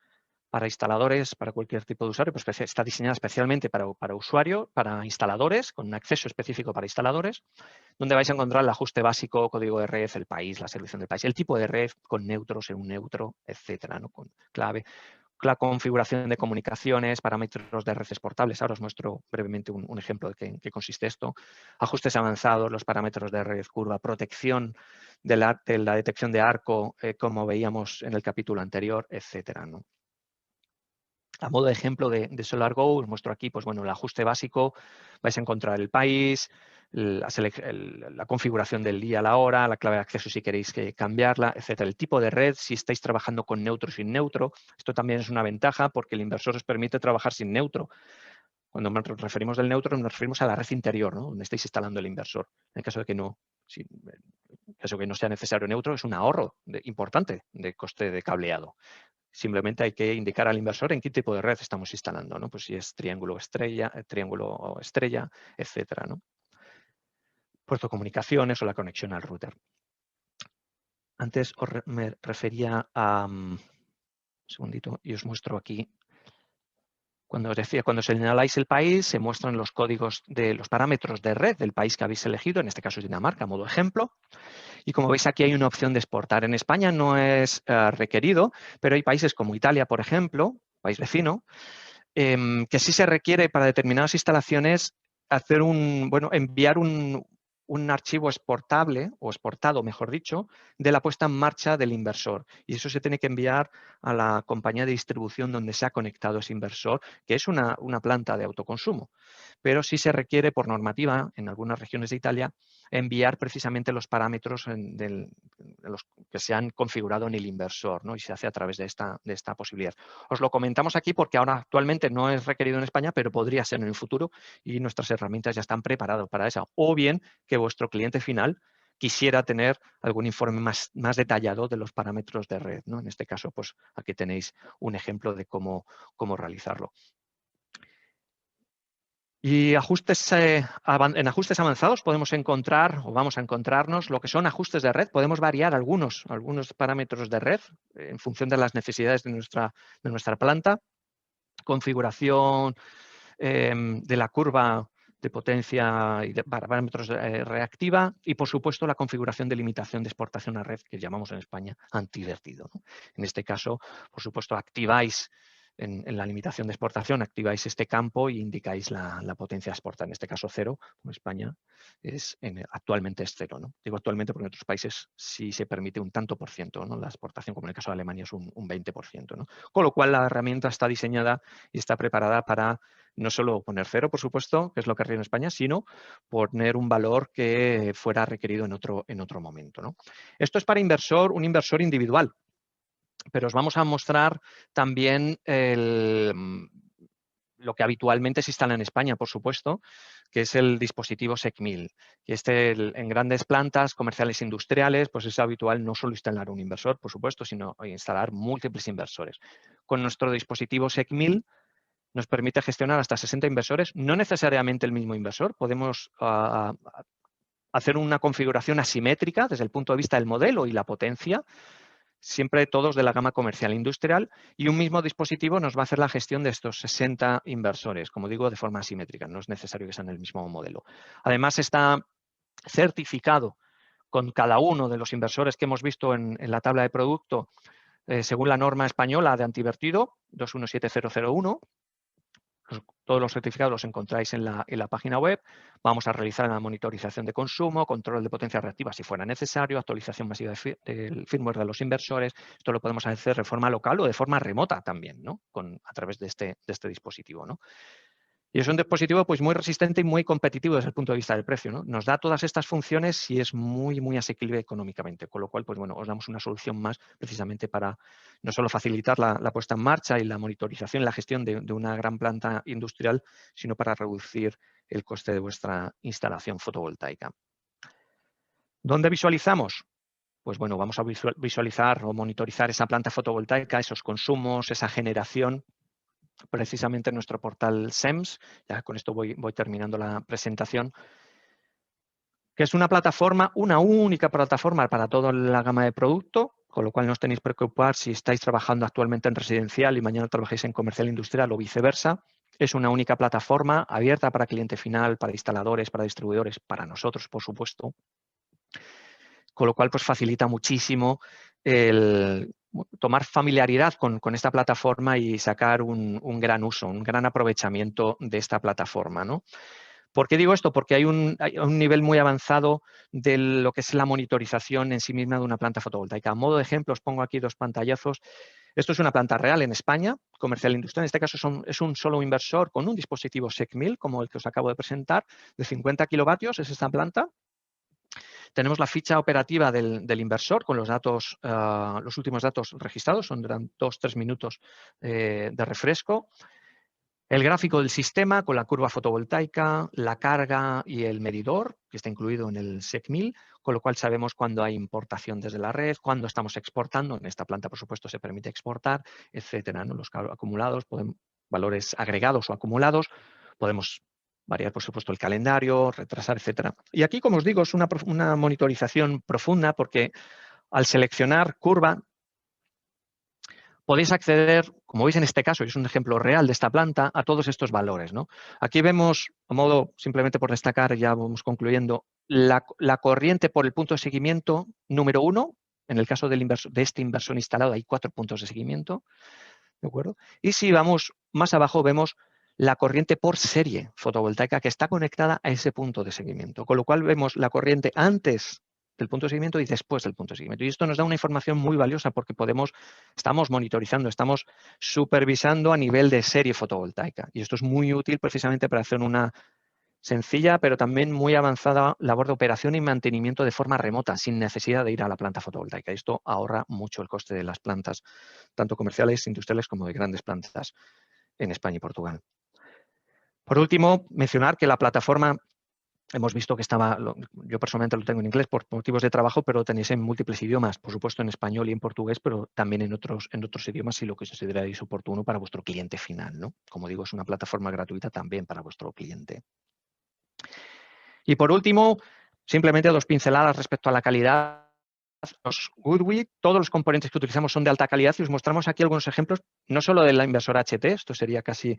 para instaladores, para cualquier tipo de usuario, pues está diseñada especialmente para usuarios, para instaladores, con un acceso específico para instaladores. donde vais a encontrar el ajuste básico, código de red, el país, la selección del país, el tipo de red con neutros en un neutro, etcétera, ¿no? Con clave, la configuración de comunicaciones, parámetros de redes portables. Ahora os muestro brevemente un ejemplo de en qué consiste esto. Ajustes avanzados, los parámetros de red curva, protección de la detección de arco, como veíamos en el capítulo anterior, etcétera, ¿no? A modo de ejemplo de SolarGo, os muestro aquí, pues bueno, el ajuste básico, vais a encontrar el país, la configuración del día, la hora, la clave de acceso si queréis cambiarla, etcétera. El tipo de red, si estáis trabajando con neutro o sin neutro. Esto también es una ventaja porque el inversor os permite trabajar sin neutro. Cuando nos referimos del neutro, nos referimos a la red interior, ¿no? Donde estáis instalando el inversor. En el caso de que no, en caso de que no sea necesario neutro, es un ahorro importante de coste de cableado. Simplemente hay que indicar al inversor en qué tipo de red estamos instalando, ¿no? Pues si es triángulo estrella, etcétera, ¿no? Puerto de comunicaciones o la conexión al router. Antes me refería a... un segundito, y os muestro aquí. Cuando os decía, cuando señaláis el país, se muestran los códigos de los parámetros de red del país que habéis elegido, en este caso es Dinamarca, a modo ejemplo. Y como veis, aquí hay una opción de exportar. En España no es requerido, pero hay países como Italia, por ejemplo, país vecino, que sí se requiere para determinadas instalaciones hacer enviar un archivo exportable, o exportado, mejor dicho, de la puesta en marcha del inversor. Y eso se tiene que enviar a la compañía de distribución donde se ha conectado ese inversor, que es una planta de autoconsumo. Pero sí se requiere, por normativa, en algunas regiones de Italia, enviar precisamente los parámetros de los que se han configurado en el inversor, ¿no? Y se hace a través de esta posibilidad. Os lo comentamos aquí porque ahora actualmente no es requerido en España, pero podría ser en el futuro y nuestras herramientas ya están preparadas para eso. O bien que vuestro cliente final quisiera tener algún informe más detallado de los parámetros de red, ¿no? En este caso, pues aquí tenéis un ejemplo de cómo realizarlo. Y en ajustes avanzados podemos encontrar, o vamos a encontrarnos, lo que son ajustes de red. Podemos variar algunos parámetros de red en función de las necesidades de nuestra planta. Configuración de la curva de potencia y de parámetros reactiva y, por supuesto, la configuración de limitación de exportación a red, que llamamos en España antivertido, ¿no? En este caso, por supuesto, activáis en la limitación de exportación, activáis este campo y indicáis la potencia a exportar, en este caso 0, como España actualmente es 0, ¿no? Digo actualmente porque en otros países sí se permite un tanto por ciento, ¿no? La exportación, como en el caso de Alemania, es un 20%, ¿no? Con lo cual la herramienta está diseñada y está preparada para no solo poner 0, por supuesto, que es lo que ríe en España, sino poner un valor que fuera requerido en otro momento, ¿no? Esto es para un inversor individual, pero os vamos a mostrar también lo que habitualmente se instala en España, por supuesto, que es el dispositivo SEC1000. Y en grandes plantas comerciales industriales, pues es habitual no solo instalar un inversor, por supuesto, sino instalar múltiples inversores. Con nuestro dispositivo SEC1000 nos permite gestionar hasta 60 inversores, no necesariamente el mismo inversor. Podemos hacer una configuración asimétrica desde el punto de vista del modelo y la potencia, siempre todos de la gama comercial industrial, y un mismo dispositivo nos va a hacer la gestión de estos 60 inversores, como digo, de forma asimétrica. No es necesario que sean el mismo modelo. Además, está certificado con cada uno de los inversores que hemos visto en la tabla de producto, según la norma española de antivertido 217001. Todos los certificados los encontráis en la página web. Vamos a realizar la monitorización de consumo, control de potencia reactiva si fuera necesario, actualización masiva del firmware de los inversores. Esto lo podemos hacer de forma local o de forma remota también, ¿no? A través de este dispositivo, ¿no? Y es un dispositivo pues, muy resistente y muy competitivo desde el punto de vista del precio, ¿no? Nos da todas estas funciones y es muy, muy asequible económicamente, con lo cual pues, bueno, os damos una solución más precisamente para no solo facilitar la puesta en marcha y la monitorización y la gestión de una gran planta industrial, sino para reducir el coste de vuestra instalación fotovoltaica. ¿Dónde visualizamos? Pues bueno, vamos a visualizar o monitorizar esa planta fotovoltaica, esos consumos, esa generación, precisamente en nuestro portal SEMS. Ya con esto voy terminando la presentación, que es una única plataforma para toda la gama de producto, con lo cual no os tenéis que preocupar si estáis trabajando actualmente en residencial y mañana trabajáis en comercial industrial o viceversa. Es una única plataforma abierta para cliente final, para instaladores, para distribuidores, para nosotros, por supuesto. Con lo cual, pues facilita muchísimo el tomar familiaridad con esta plataforma y sacar un gran uso, un gran aprovechamiento de esta plataforma, ¿no? ¿Por qué digo esto? Porque hay un nivel muy avanzado de lo que es la monitorización en sí misma de una planta fotovoltaica. A modo de ejemplo, os pongo aquí 2 pantallazos. Esto es una planta real en España, comercial industrial. En este caso es un solo inversor con un dispositivo SEC1000, como el que os acabo de presentar, de 50 kilovatios, es esta planta. Tenemos la ficha operativa del inversor con los datos, los últimos datos registrados, son 2-3 minutos de refresco. El gráfico del sistema con la curva fotovoltaica, la carga y el medidor, que está incluido en el SEC1000, con lo cual sabemos cuándo hay importación desde la red, cuándo estamos exportando. En esta planta, por supuesto, se permite exportar, etcétera, ¿no? Los acumulados, valores agregados o acumulados, podemos variar, por supuesto, el calendario, retrasar, etcétera. Y aquí, como os digo, es una monitorización profunda porque al seleccionar curva, podéis acceder, como veis en este caso, y es un ejemplo real de esta planta, a todos estos valores, ¿no? Aquí vemos, a modo, simplemente por destacar, ya vamos concluyendo, la corriente por el punto de seguimiento número 1. En el caso de este inversor instalado hay 4 puntos de seguimiento, ¿de acuerdo? Y si vamos más abajo, vemos la corriente por serie fotovoltaica que está conectada a ese punto de seguimiento, con lo cual vemos la corriente antes del punto de seguimiento y después del punto de seguimiento. Y esto nos da una información muy valiosa porque estamos monitorizando, estamos supervisando a nivel de serie fotovoltaica. Y esto es muy útil precisamente para hacer una sencilla, pero también muy avanzada labor de operación y mantenimiento de forma remota, sin necesidad de ir a la planta fotovoltaica. Esto ahorra mucho el coste de las plantas, tanto comerciales, industriales, como de grandes plantas en España y Portugal. Por último, mencionar que la plataforma, hemos visto que yo personalmente lo tengo en inglés por motivos de trabajo, pero lo tenéis en múltiples idiomas, por supuesto en español y en portugués, pero también en otros idiomas si lo que consideráis oportuno para vuestro cliente final, ¿no? Como digo, es una plataforma gratuita también para vuestro cliente. Y por último, simplemente 2 pinceladas respecto a la calidad. Los Goodwill, todos los componentes que utilizamos son de alta calidad y os mostramos aquí algunos ejemplos, no solo de la inversora HT, esto sería casi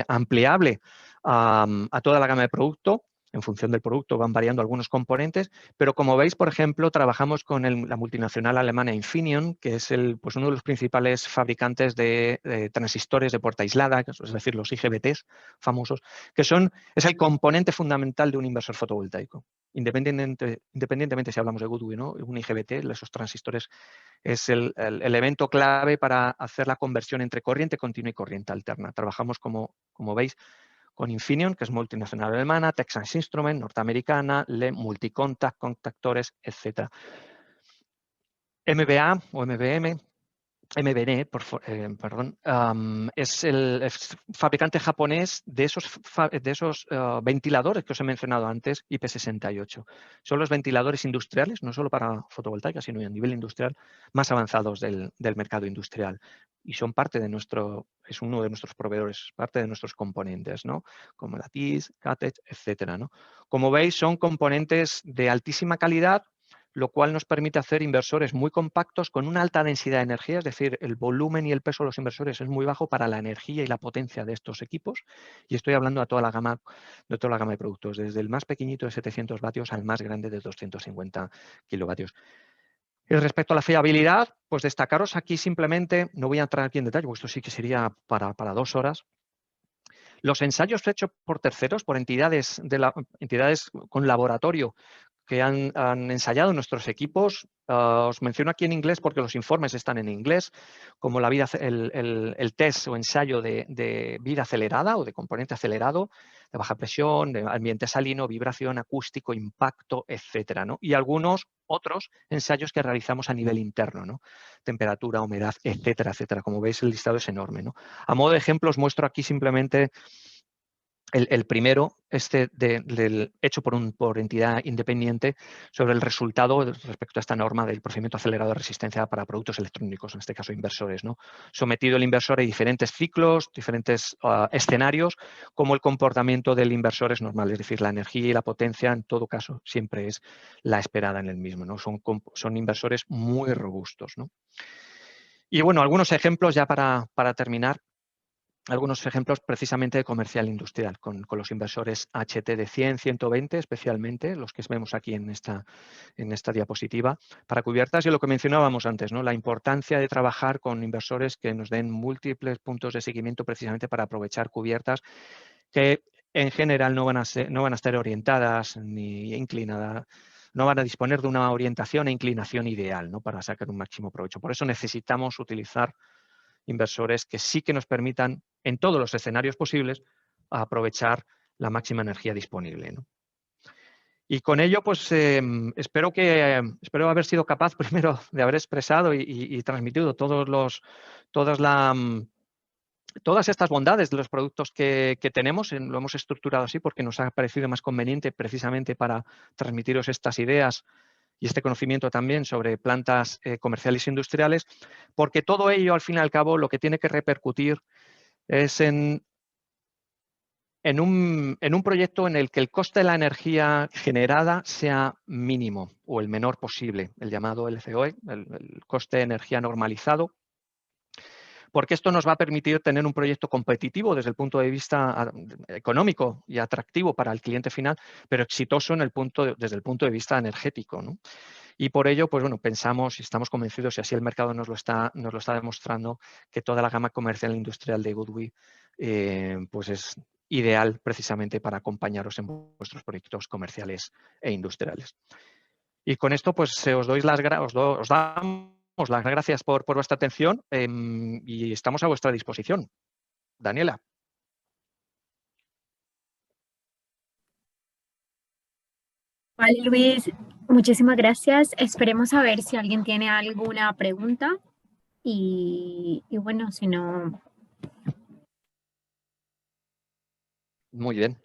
ampliable a toda la gama de producto. En función del producto van variando algunos componentes, pero como veis, por ejemplo, trabajamos con la multinacional alemana Infineon, que es uno de los principales fabricantes de transistores de puerta aislada, es decir, los IGBTs famosos, que es el componente fundamental de un inversor fotovoltaico. Independientemente si hablamos de Goodwill, ¿no? Un IGBT, esos transistores, es el elemento clave para hacer la conversión entre corriente continua y corriente alterna. Trabajamos, como veis, con Infineon, que es multinacional alemana, Texas Instruments, norteamericana, Multicontact, contactores, etc. MBA o MBM, MBN, perdón, es el fabricante japonés de esos ventiladores que os he mencionado antes, IP68. Son los ventiladores industriales, no solo para fotovoltaica, sino a nivel industrial, más avanzados del mercado industrial. Y son es uno de nuestros proveedores, parte de nuestros componentes, ¿no? Como Lattice, Catech, etcétera, ¿no? Como veis, son componentes de altísima calidad, lo cual nos permite hacer inversores muy compactos con una alta densidad de energía, es decir, el volumen y el peso de los inversores es muy bajo para la energía y la potencia de estos equipos. Y estoy hablando de toda la gama de productos, desde el más pequeñito de 700 vatios al más grande de 250 kilovatios. Y respecto a la fiabilidad, pues destacaros aquí simplemente, no voy a entrar aquí en detalle, porque esto sí que sería para 2 horas. Los ensayos hechos por terceros, por entidades con laboratorio, que han ensayado nuestros equipos. Os menciono aquí en inglés porque los informes están en inglés, como el test o ensayo de vida acelerada o de componente acelerado, de baja presión, de ambiente salino, vibración, acústico, impacto, etcétera, ¿no? Y algunos otros ensayos que realizamos a nivel interno, ¿no? Temperatura, humedad, etcétera, etcétera. Como veis, el listado es enorme, ¿no? A modo de ejemplo, os muestro aquí simplemente el primero, hecho por entidad independiente, sobre el resultado respecto a esta norma del procedimiento acelerado de resistencia para productos electrónicos, en este caso inversores, ¿no? Sometido el inversor a diferentes ciclos, diferentes escenarios, como el comportamiento del inversor es normal, es decir, la energía y la potencia en todo caso siempre es la esperada en el mismo, ¿no? Son inversores muy robustos, ¿no? Y bueno, algunos ejemplos ya para terminar. algunos ejemplos precisamente de comercial industrial, con los inversores HT de 100, 120 especialmente, los que vemos aquí en esta diapositiva, para cubiertas y lo que mencionábamos antes, ¿no? La importancia de trabajar con inversores que nos den múltiples puntos de seguimiento precisamente para aprovechar cubiertas que en general no van a estar orientadas ni inclinadas, no van a disponer de una orientación e inclinación ideal, ¿no? Para sacar un máximo provecho. Por eso necesitamos utilizar inversores que sí que nos permitan, en todos los escenarios posibles, aprovechar la máxima energía disponible, ¿no? Y con ello, pues espero haber sido capaz primero de haber expresado y transmitido todas estas bondades de los productos que tenemos. Lo hemos estructurado así porque nos ha parecido más conveniente precisamente para transmitiros estas ideas y este conocimiento también sobre plantas comerciales e industriales, porque todo ello, al fin y al cabo, lo que tiene que repercutir es en un proyecto en el que el coste de la energía generada sea mínimo o el menor posible, el llamado LCOE, el coste de energía normalizado, porque esto nos va a permitir tener un proyecto competitivo desde el punto de vista económico y atractivo para el cliente final, pero exitoso desde el punto de vista energético, ¿no? Y por ello, pues bueno, pensamos y estamos convencidos, y así el mercado nos lo está demostrando, que toda la gama comercial e industrial de Goodwe pues es ideal precisamente para acompañaros en vuestros proyectos comerciales e industriales. Y con esto, pues os damos las gracias por vuestra atención y estamos a vuestra disposición. Daniela. Vale, Luis, muchísimas gracias. Esperemos a ver si alguien tiene alguna pregunta y bueno, si no... Muy bien.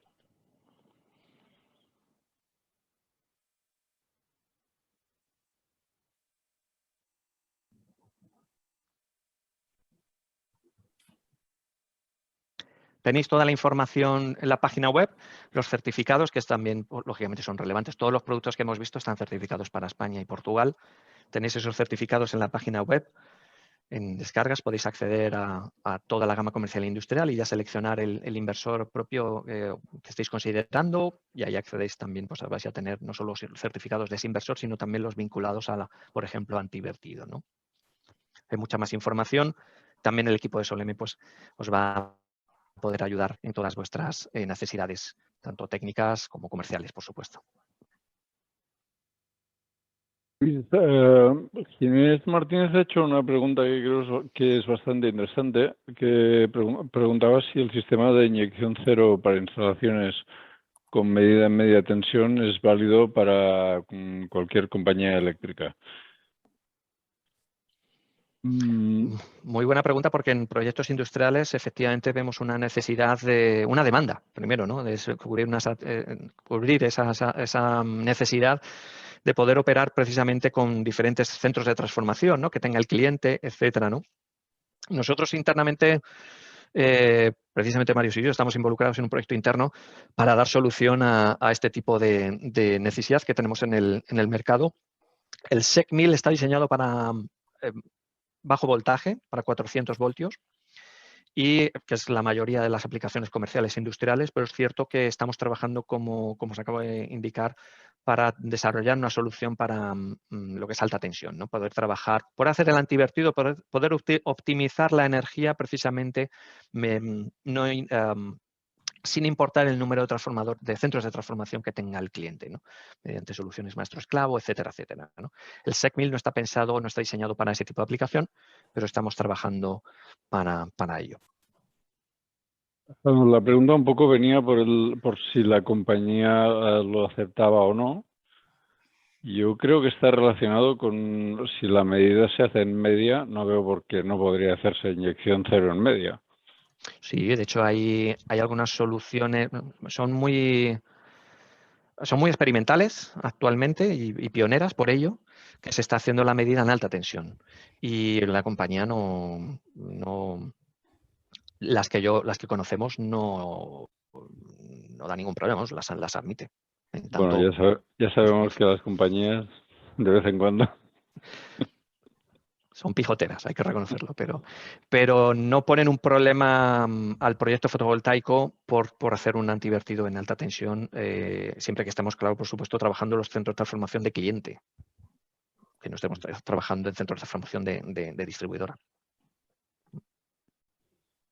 Tenéis toda la información en la página web, los certificados, que también, lógicamente, son relevantes. Todos los productos que hemos visto están certificados para España y Portugal. Tenéis esos certificados en la página web. En descargas podéis acceder a toda la gama comercial e industrial y ya seleccionar el inversor propio que estéis considerando, y ahí accedéis también, pues vais a tener no solo certificados de ese inversor, sino también los vinculados a por ejemplo, antivertido, ¿no? Hay mucha más información. También el equipo de Soleme pues, os va a poder ayudar en todas vuestras necesidades, tanto técnicas como comerciales, por supuesto. Ginés Martínez ha hecho una pregunta que creo que es bastante interesante, que preguntaba si el sistema de inyección cero para instalaciones con medida en media tensión es válido para cualquier compañía eléctrica. Muy buena pregunta, porque en proyectos industriales efectivamente vemos una necesidad una demanda, primero, ¿no? De cubrir esa necesidad de poder operar precisamente con diferentes centros de transformación, ¿no? Que tenga el cliente, etcétera, ¿no? Nosotros internamente, precisamente Marius y yo, estamos involucrados en un proyecto interno para dar solución a este tipo de necesidad que tenemos en el mercado. El SEC 1000 está diseñado para bajo voltaje, para 400 voltios, y que es la mayoría de las aplicaciones comerciales e industriales, pero es cierto que estamos trabajando, como os acabo de indicar, para desarrollar una solución para lo que es alta tensión, ¿no? Poder hacer el antivertido, poder optimizar la energía precisamente sin importar el número de centros de transformación que tenga el cliente, ¿no? Mediante soluciones maestro esclavo, etcétera, etcétera, ¿no? El SEC 1000 no está diseñado para ese tipo de aplicación, pero estamos trabajando para ello. Bueno, la pregunta un poco venía por si la compañía lo aceptaba o no. Yo creo que está relacionado con si la medida se hace en media, no veo por qué no podría hacerse inyección cero en media. Sí, de hecho hay algunas soluciones, son muy experimentales actualmente y pioneras por ello, que se está haciendo la medida en alta tensión. Y la compañía las que conocemos no da ningún problema, las admite. Bueno, ya sabemos que las compañías de vez en cuando. son pijoteras, hay que reconocerlo, pero no ponen un problema al proyecto fotovoltaico por hacer un antivertido en alta tensión, siempre que estemos, claro, por supuesto, trabajando en los centros de transformación de cliente, que no estemos trabajando en centros de transformación de distribuidora.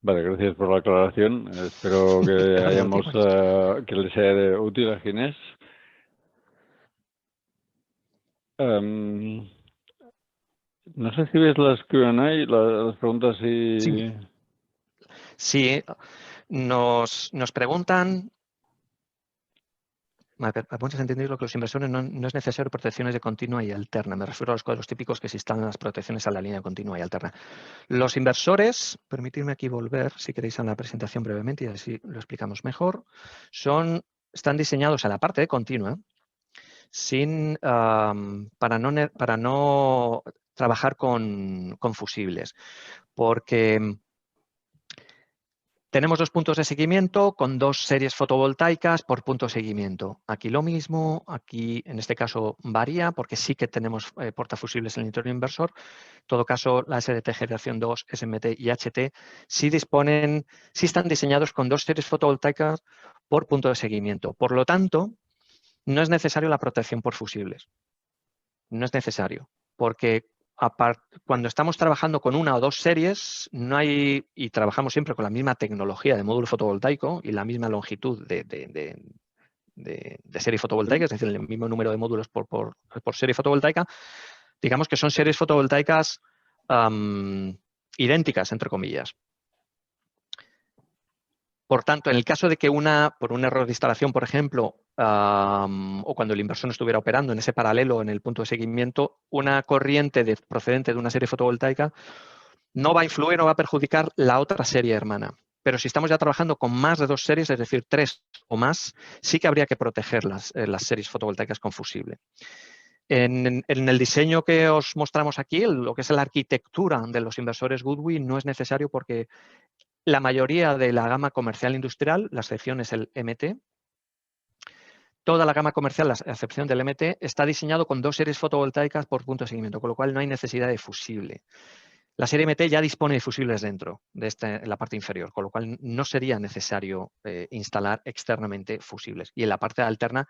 Vale, gracias por la aclaración. Espero que hayamos que les sea útil a Ginés. No sé si ves las Q&A, las preguntas y... Sí, nos preguntan... ¿Has entendido que los inversores no es necesario protecciones de continua y alterna? Me refiero a los cuadros típicos que se instalan las protecciones a la línea continua y alterna. Los inversores, permitidme aquí volver, si queréis, a la presentación brevemente y así lo explicamos mejor, están diseñados a la parte de continua para no trabajar con fusibles, porque tenemos 2 puntos de seguimiento con 2 series fotovoltaicas por punto de seguimiento. Aquí lo mismo, aquí en este caso varía porque sí que tenemos portafusibles en el interior inversor. En todo caso, la SDT Generación 2, SMT y HT sí están diseñados con 2 series fotovoltaicas por punto de seguimiento. Por lo tanto, no es necesario la protección por fusibles. No es necesario, porque cuando estamos trabajando con 1 o 2 series, y trabajamos siempre con la misma tecnología de módulo fotovoltaico y la misma longitud de serie fotovoltaica, es decir, el mismo número de módulos por serie fotovoltaica, digamos que son series fotovoltaicas idénticas, entre comillas. Por tanto, en el caso de que por un error de instalación, por ejemplo, o cuando el inversor no estuviera operando en ese paralelo en el punto de seguimiento, una corriente procedente de una serie fotovoltaica no va a influir, no va a perjudicar la otra serie hermana. Pero si estamos ya trabajando con más de 2 series, es decir, 3 o más, sí que habría que proteger las series fotovoltaicas con fusible. En el diseño que os mostramos aquí, lo que es la arquitectura de los inversores Goodwin, no es necesario porque la mayoría de la gama comercial industrial, la excepción es el MT, toda la gama comercial, a excepción del MT, está diseñado con 2 series fotovoltaicas por punto de seguimiento, con lo cual no hay necesidad de fusible. La serie MT ya dispone de fusibles dentro, en la parte inferior, con lo cual no sería necesario instalar externamente fusibles. Y en la parte alterna,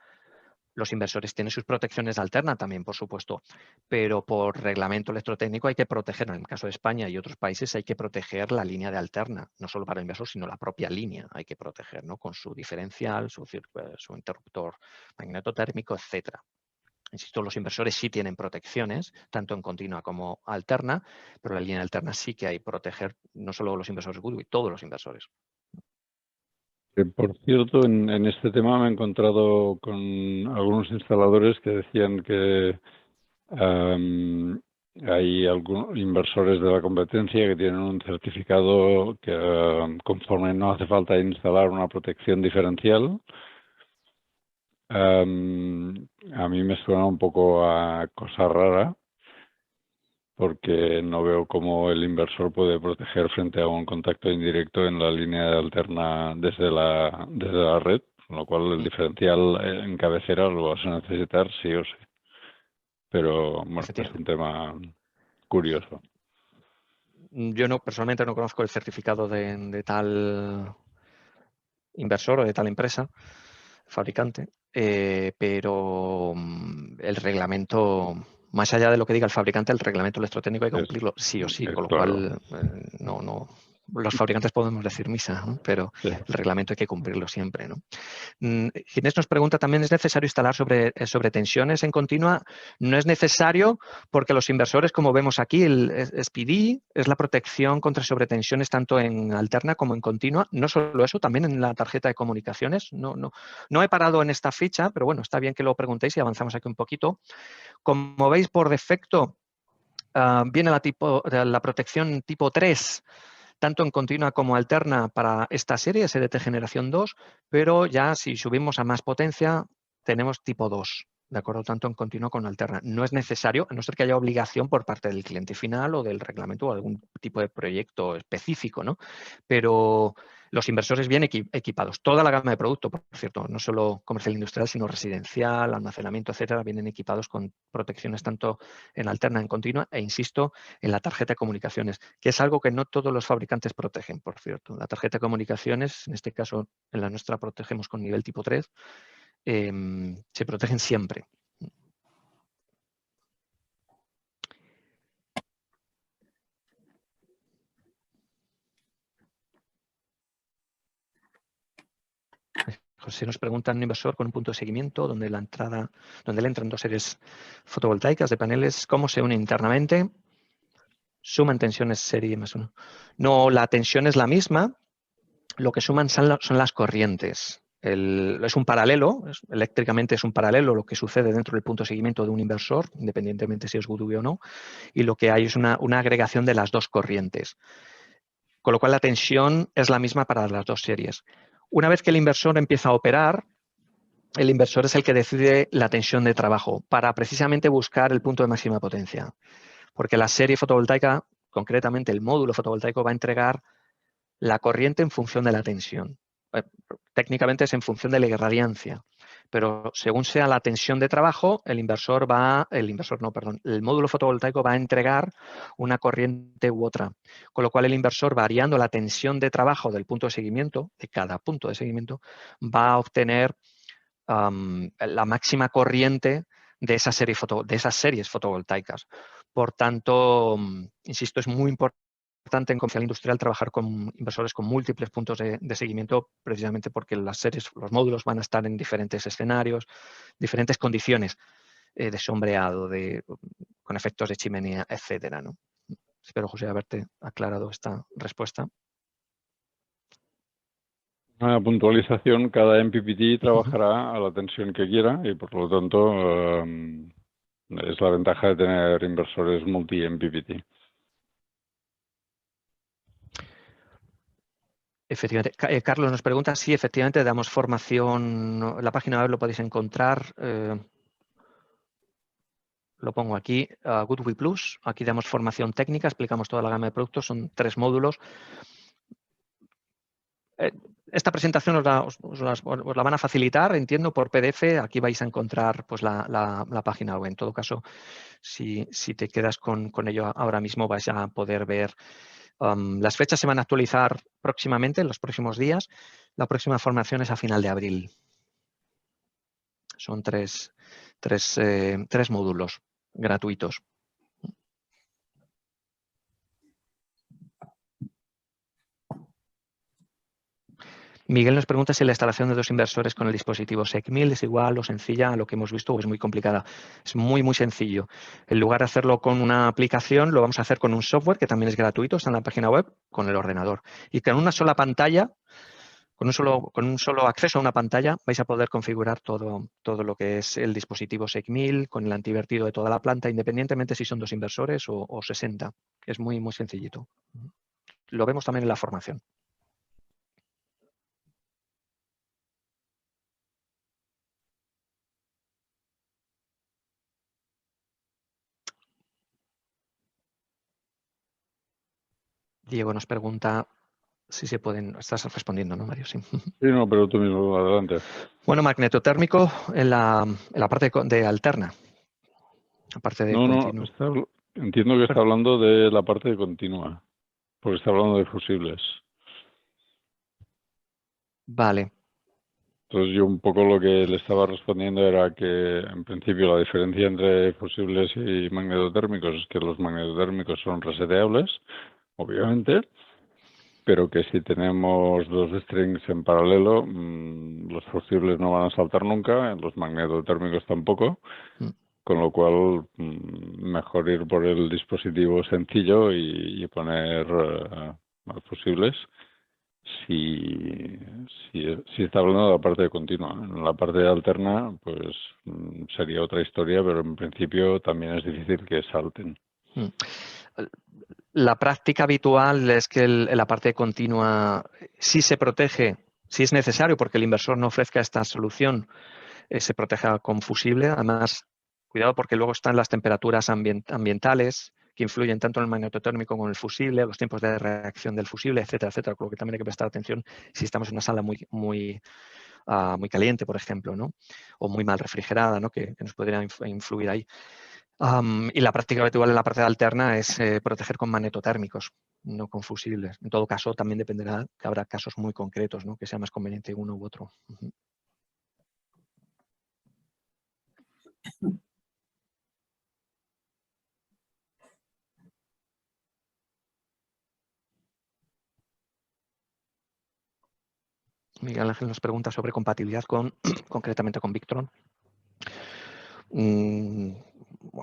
los inversores tienen sus protecciones alternas también, por supuesto, pero por reglamento electrotécnico hay que proteger, en el caso de España y otros países, hay que proteger la línea de alterna, no solo para el inversor, sino la propia línea hay que proteger, ¿no? Con su diferencial, su interruptor magnetotérmico, etcétera. Insisto, los inversores sí tienen protecciones, tanto en continua como alterna, pero la línea alterna sí que hay que proteger, no solo los inversores Goodwin, todos los inversores. Por cierto, en este tema me he encontrado con algunos instaladores que decían que hay algunos inversores de la competencia que tienen un certificado que conforme no hace falta instalar una protección diferencial. A mí me suena un poco a cosa rara, porque no veo cómo el inversor puede proteger frente a un contacto indirecto en la línea alterna desde la red, con lo cual el diferencial en cabecera lo vas a necesitar sí o sí. Pero bueno, es un tema curioso. Yo personalmente no conozco el certificado de tal inversor o de tal empresa, fabricante, pero el reglamento, más allá de lo que diga el fabricante, el reglamento electrotécnico hay que cumplirlo sí o sí, con lo cual los fabricantes podemos decir misa, ¿no? Pero sí, el reglamento hay que cumplirlo siempre, ¿no? Ginés nos pregunta también, ¿es necesario instalar sobre tensiones en continua? No es necesario porque los inversores, como vemos aquí, el SPD es la protección contra sobretensiones tanto en alterna como en continua. No solo eso, también en la tarjeta de comunicaciones. No he parado en esta ficha, pero bueno, está bien que lo preguntéis y avanzamos aquí un poquito. Como veis, por defecto viene la protección tipo 3, tanto en continua como alterna para esta serie, SDT Generación 2, pero ya si subimos a más potencia, tenemos tipo 2, ¿de acuerdo? Tanto en continua como en alterna. No es necesario, a no ser que haya obligación por parte del cliente final o del reglamento o algún tipo de proyecto específico, ¿no? Pero Los inversores bien equipados. Toda la gama de productos, por cierto, no solo comercial industrial, sino residencial, almacenamiento, etcétera, vienen equipados con protecciones tanto en alterna, en continua e, insisto, en la tarjeta de comunicaciones, que es algo que no todos los fabricantes protegen, por cierto. La tarjeta de comunicaciones, en este caso, en la nuestra protegemos con nivel tipo 3, se protegen siempre. José nos pregunta, un inversor con un punto de seguimiento donde le entran 2 series fotovoltaicas de paneles, ¿cómo se unen internamente? Suman tensiones serie más 1. No, la tensión es la misma, lo que suman son las corrientes. Es un paralelo, eléctricamente es un paralelo lo que sucede dentro del punto de seguimiento de un inversor, independientemente si es GUDUBI o no, y lo que hay es una agregación de las 2 corrientes. Con lo cual la tensión es la misma para las 2 series. Una vez que el inversor empieza a operar, el inversor es el que decide la tensión de trabajo para precisamente buscar el punto de máxima potencia. Porque la serie fotovoltaica, concretamente el módulo fotovoltaico, va a entregar la corriente en función de la tensión. Técnicamente es en función de la irradiancia, pero según sea la tensión de trabajo, el módulo fotovoltaico va a entregar una corriente u otra. Con lo cual el inversor, variando la tensión de trabajo del punto de seguimiento, de cada punto de seguimiento, va a obtener la máxima corriente de esas series fotovoltaicas. Por tanto, insisto, es muy importante en comercial industrial trabajar con inversores con múltiples puntos de seguimiento, precisamente porque los módulos van a estar en diferentes escenarios, diferentes condiciones de sombreado, con efectos de chimenea, etcétera, ¿no? Espero, José, haberte aclarado esta respuesta. Una puntualización, cada MPPT trabajará a la tensión que quiera y por lo tanto es la ventaja de tener inversores multi-MPPT. Efectivamente. Carlos nos pregunta si efectivamente damos formación, en la página web lo podéis encontrar, lo pongo aquí, GUDUBI Plus, aquí damos formación técnica, explicamos toda la gama de productos, son 3 módulos. Esta presentación os la van a facilitar, entiendo, por PDF, aquí vais a encontrar pues, la página web. En todo caso, si te quedas con ello ahora mismo vais a poder ver. Las fechas se van a actualizar próximamente, en los próximos días. La próxima formación es a final de abril. Son tres módulos gratuitos. Miguel nos pregunta si la instalación de 2 inversores con el dispositivo SEC1000 es igual o sencilla a lo que hemos visto o es muy complicada. Es muy, muy sencillo. En lugar de hacerlo con una aplicación, lo vamos a hacer con un software que también es gratuito, está en la página web, con el ordenador. Y con una sola pantalla, con un solo acceso a una pantalla, vais a poder configurar todo lo que es el dispositivo SEC1000 con el antivertido de toda la planta, independientemente si son 2 inversores o 60. Es muy, muy sencillito. Lo vemos también en la formación. Diego nos pregunta si se pueden... Estás respondiendo, ¿no, Mario? Sí. Sí, no, pero tú mismo, adelante. Bueno, magnetotérmico en la parte de alterna. Aparte de continuo. Entiendo que está hablando de la parte de continua, porque está hablando de fusibles. Vale. Entonces yo un poco lo que le estaba respondiendo era que en principio la diferencia entre fusibles y magnetotérmicos es que los magnetotérmicos son reseteables, obviamente, pero que si tenemos 2 strings en paralelo, los fusibles no van a saltar nunca, los magnetotérmicos tampoco, con lo cual mejor ir por el dispositivo sencillo y poner fusibles. Si está hablando de la parte de continua. En la parte de alterna, pues sería otra historia, pero en principio también es difícil que salten. La práctica habitual es que la parte continua sí se protege, si es necesario, porque el inversor no ofrezca esta solución, se proteja con fusible. Además, cuidado porque luego están las temperaturas ambientales que influyen tanto en el magnetotérmico como en el fusible, los tiempos de reacción del fusible, etcétera, etcétera, con lo que también hay que prestar atención si estamos en una sala muy caliente, por ejemplo, ¿no? O muy mal refrigerada, ¿no? que nos podría influir ahí. Y la práctica habitual en la parte alterna es proteger con magnetotérmicos, no con fusibles. En todo caso, también dependerá que habrá casos muy concretos, ¿no? Que sea más conveniente uno u otro. Miguel Ángel nos pregunta sobre compatibilidad concretamente con Victron.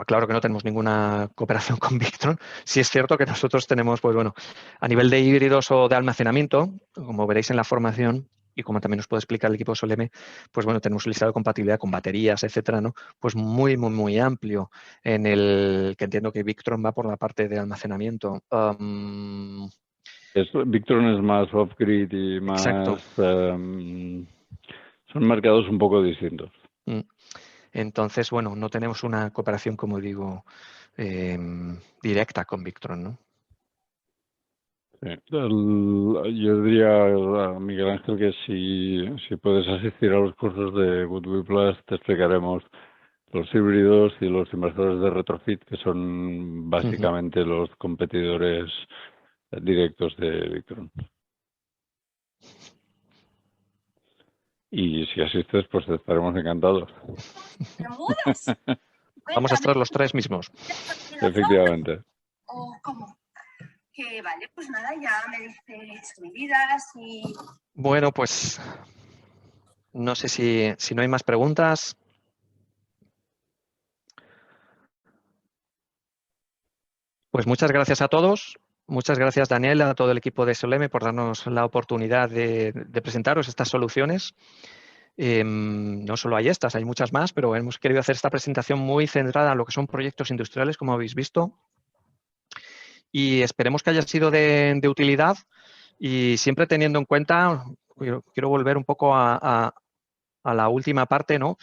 Claro que no tenemos ninguna cooperación con Victron. Sí es cierto que nosotros tenemos, pues bueno, a nivel de híbridos o de almacenamiento, como veréis en la formación, y como también nos puede explicar el equipo Soleme, pues bueno, tenemos un listado de compatibilidad con baterías, etcétera, ¿no? Pues muy amplio, en el que entiendo que Victron va por la parte de almacenamiento. Victron es más off-grid y más... Exacto. son mercados un poco distintos. Entonces, bueno, no tenemos una cooperación, como digo, directa con Victron, ¿no? Sí. Yo diría a Miguel Ángel que si puedes asistir a los cursos de Goodwill Plus, te explicaremos los híbridos y los inversores de retrofit, que son básicamente los competidores directos de Victron. Y si asistes, pues estaremos encantados. ¿Te mudas? Vamos a estar los tres mismos. Efectivamente. ¿O cómo? Que vale, pues nada, ya me dices medidas y... Bueno, pues no sé si no hay más preguntas. Pues muchas gracias a todos. Muchas gracias, Daniel, a todo el equipo de Soleme por darnos la oportunidad de presentaros estas soluciones. No solo hay estas, hay muchas más, pero hemos querido hacer esta presentación muy centrada en lo que son proyectos industriales, como habéis visto. Y esperemos que haya sido de utilidad y siempre teniendo en cuenta, quiero volver un poco a la última parte, ¿no?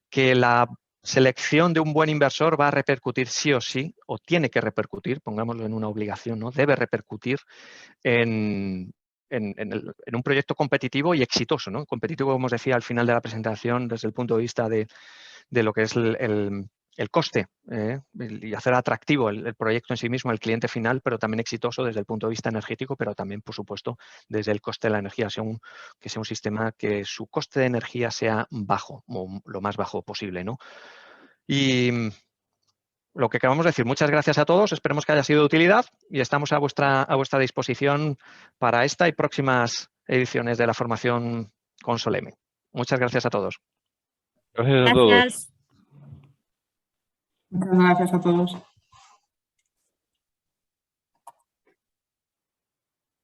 Que la selección de un buen inversor va a repercutir sí o sí, o tiene que repercutir, pongámoslo en una obligación, ¿no? Debe repercutir en un proyecto competitivo y exitoso, ¿no? Competitivo, como os decía al final de la presentación, desde el punto de vista de lo que es el coste y hacer atractivo el proyecto en sí mismo, el cliente final, pero también exitoso desde el punto de vista energético, pero también, por supuesto, desde el coste de la energía, que sea un sistema que su coste de energía sea bajo, o lo más bajo posible, ¿no? Y lo que acabamos de decir, muchas gracias a todos, esperemos que haya sido de utilidad y estamos a vuestra disposición para esta y próximas ediciones de la formación con Soleme. Muchas gracias a todos. Gracias a todos. Gracias. Muchas gracias a todos.